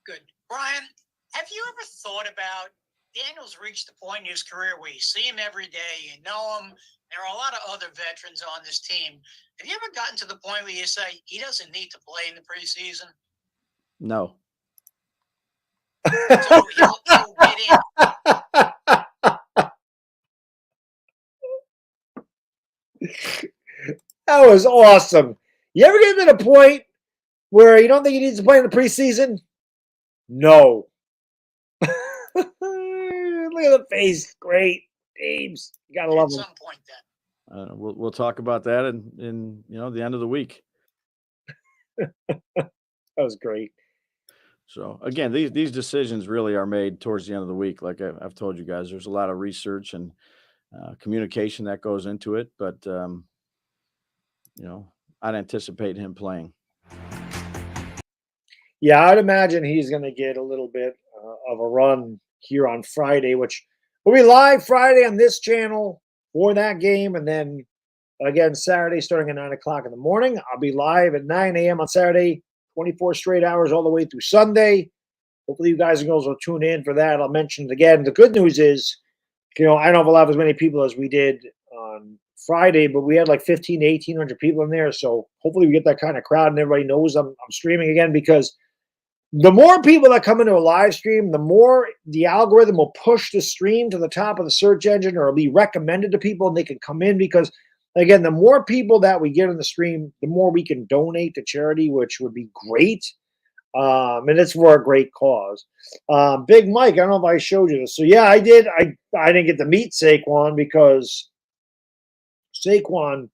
Good. Brian, have you ever thought about Daniel's reached the point in his career where you see him every day, you know him. There are a lot of other veterans on this team. Have you ever gotten to the point where you say he doesn't need to play in the preseason? No. So he'll get in. That was awesome. You ever get to the point where you don't think he needs to play in the preseason? No. Look at the face. Great. Ames. You gotta love him. At some point then. We'll talk about that in the end of the week. That was great. So again, these decisions really are made towards the end of the week. Like I've told you guys, there's a lot of research and communication that goes into it, but I'd anticipate him playing. Yeah, I'd imagine he's going to get a little bit of a run here on Friday, which will be live Friday on this channel for that game. And then again, Saturday starting at 9 o'clock in the morning. I'll be live at 9 a.m. on Saturday, 24 straight hours all the way through Sunday. Hopefully you guys and girls will tune in for that. I'll mention it again. The good news is, I don't have as many people as we did on Friday, but we had like 1,500 to 1,800 people in there. So hopefully we get that kind of crowd and everybody knows I'm streaming again, because the more people that come into a live stream, the more the algorithm will push the stream to the top of the search engine, or it'll be recommended to people and they can come in, because again, the more people that we get in the stream, the more we can donate to charity, which would be great. And it's for a great cause. Big Mike, I don't know if I showed you this. So yeah, I did. I didn't get to meet Saquon because Saquon,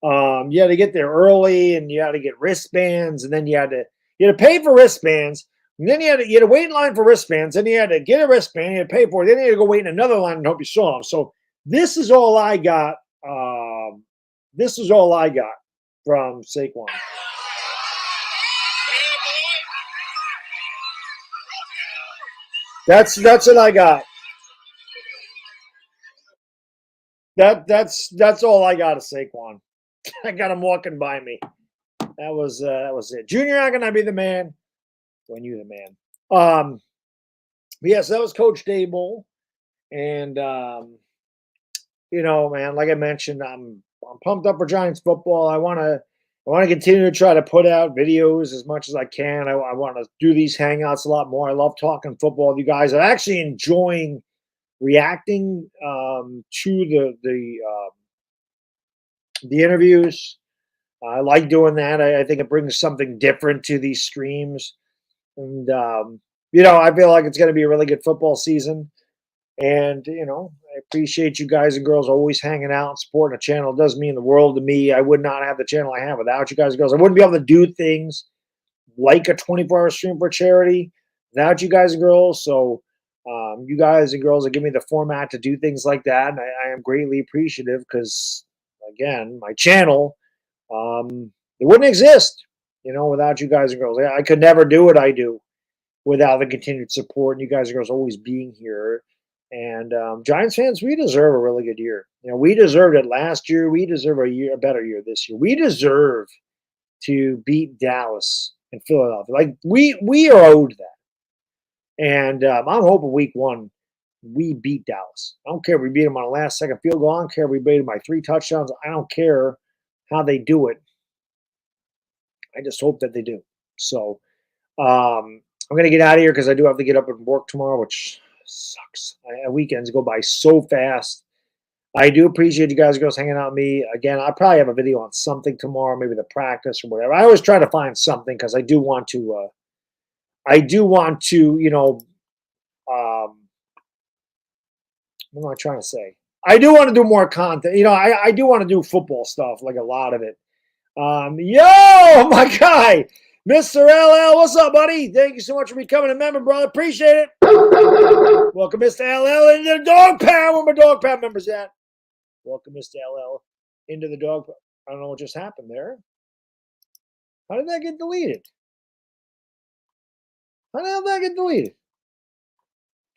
you had to get there early and you had to get wristbands, and then you had to pay for wristbands, and then you had to wait in line for wristbands, then you had to get a wristband, you had to pay for it, then you had to go wait in another line and hope you saw him. So this is all I got. This is all I got from Saquon. That's what I got. That's all I got of Saquon. I got him walking by me. That was it. Junior, I'm gonna be the man when you're the man. yes, that was Coach Daboll. And, you know, man, like I mentioned, I'm pumped up for Giants football. I want to continue to try to put out videos as much as I can. I want to do these hangouts a lot more. I love talking football with you guys. I'm actually enjoying reacting to the interviews. I like doing that. I think it brings something different to these streams. And, you know, I feel like it's going to be a really good football season. And, you know, I appreciate you guys and girls always hanging out and supporting the channel. It does mean the world to me. I would not have the channel I have without you guys and girls. I wouldn't be able to do things like a 24-hour stream for charity without you guys and girls. So you guys and girls that give me the format to do things like that. And I am greatly appreciative because, again, my channel, it wouldn't exist, you know, without you guys and girls. I could never do what I do without the continued support and you guys and girls always being here. And Giants fans, we deserve a really good year. You know, we deserved it last year. We deserve a better year this year. We deserve to beat Dallas and Philadelphia. Like we are owed that. And I'm hoping week 1 we beat Dallas. I don't care if we beat them on a last-second field goal. I don't care if we beat them by 3 touchdowns. I don't care how they do it. I just hope that they do. So I'm going to get out of here because I do have to get up and work tomorrow, which sucks. Weekends go by so fast. I do appreciate you guys and girls hanging out with me. Again, I'll probably have a video on something tomorrow, maybe the practice or whatever. I always try to find something because I do want to, you know, what am I trying to say? I do want to do more content. You know, I do want to do football stuff, like a lot of it. Yo, my guy, Mr. LL, what's up, buddy? Thank you so much for becoming a member, brother. Appreciate it. Welcome, Mr. LL, into the dog pound. Where my dog pound members at? Welcome, Mr. LL, into the dog pound. I don't know what just happened there. How did that get deleted? How the hell did that get deleted?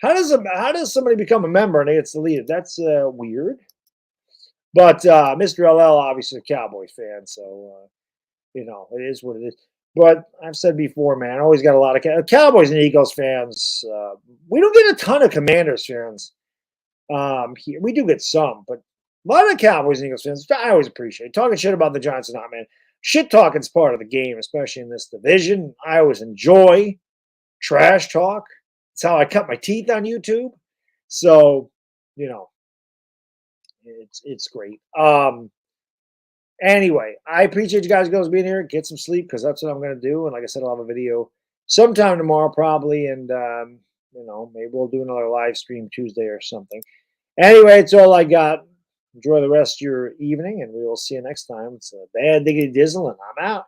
How does somebody become a member and it gets deleted? That's weird. But Mr. LL, obviously a Cowboys fan, so you know, it is what it is. But I've said before, man, I always got a lot of Cowboys and Eagles fans. We don't get a ton of Commanders fans here. We do get some, but a lot of Cowboys and Eagles fans, I always appreciate talking shit about the Giants or not, man. Shit talking's part of the game, especially in this division. I always enjoy trash talk. It's how I cut my teeth on YouTube. So, you know, it's great. Anyway, I appreciate you guys being here. Get some sleep because that's what I'm going to do. And like I said, I'll have a video sometime tomorrow probably. And, you know, maybe we'll do another live stream Tuesday or something. Anyway, it's all I got. Enjoy the rest of your evening, and we will see you next time. It's a Bad Diggity Dizzle, and I'm out.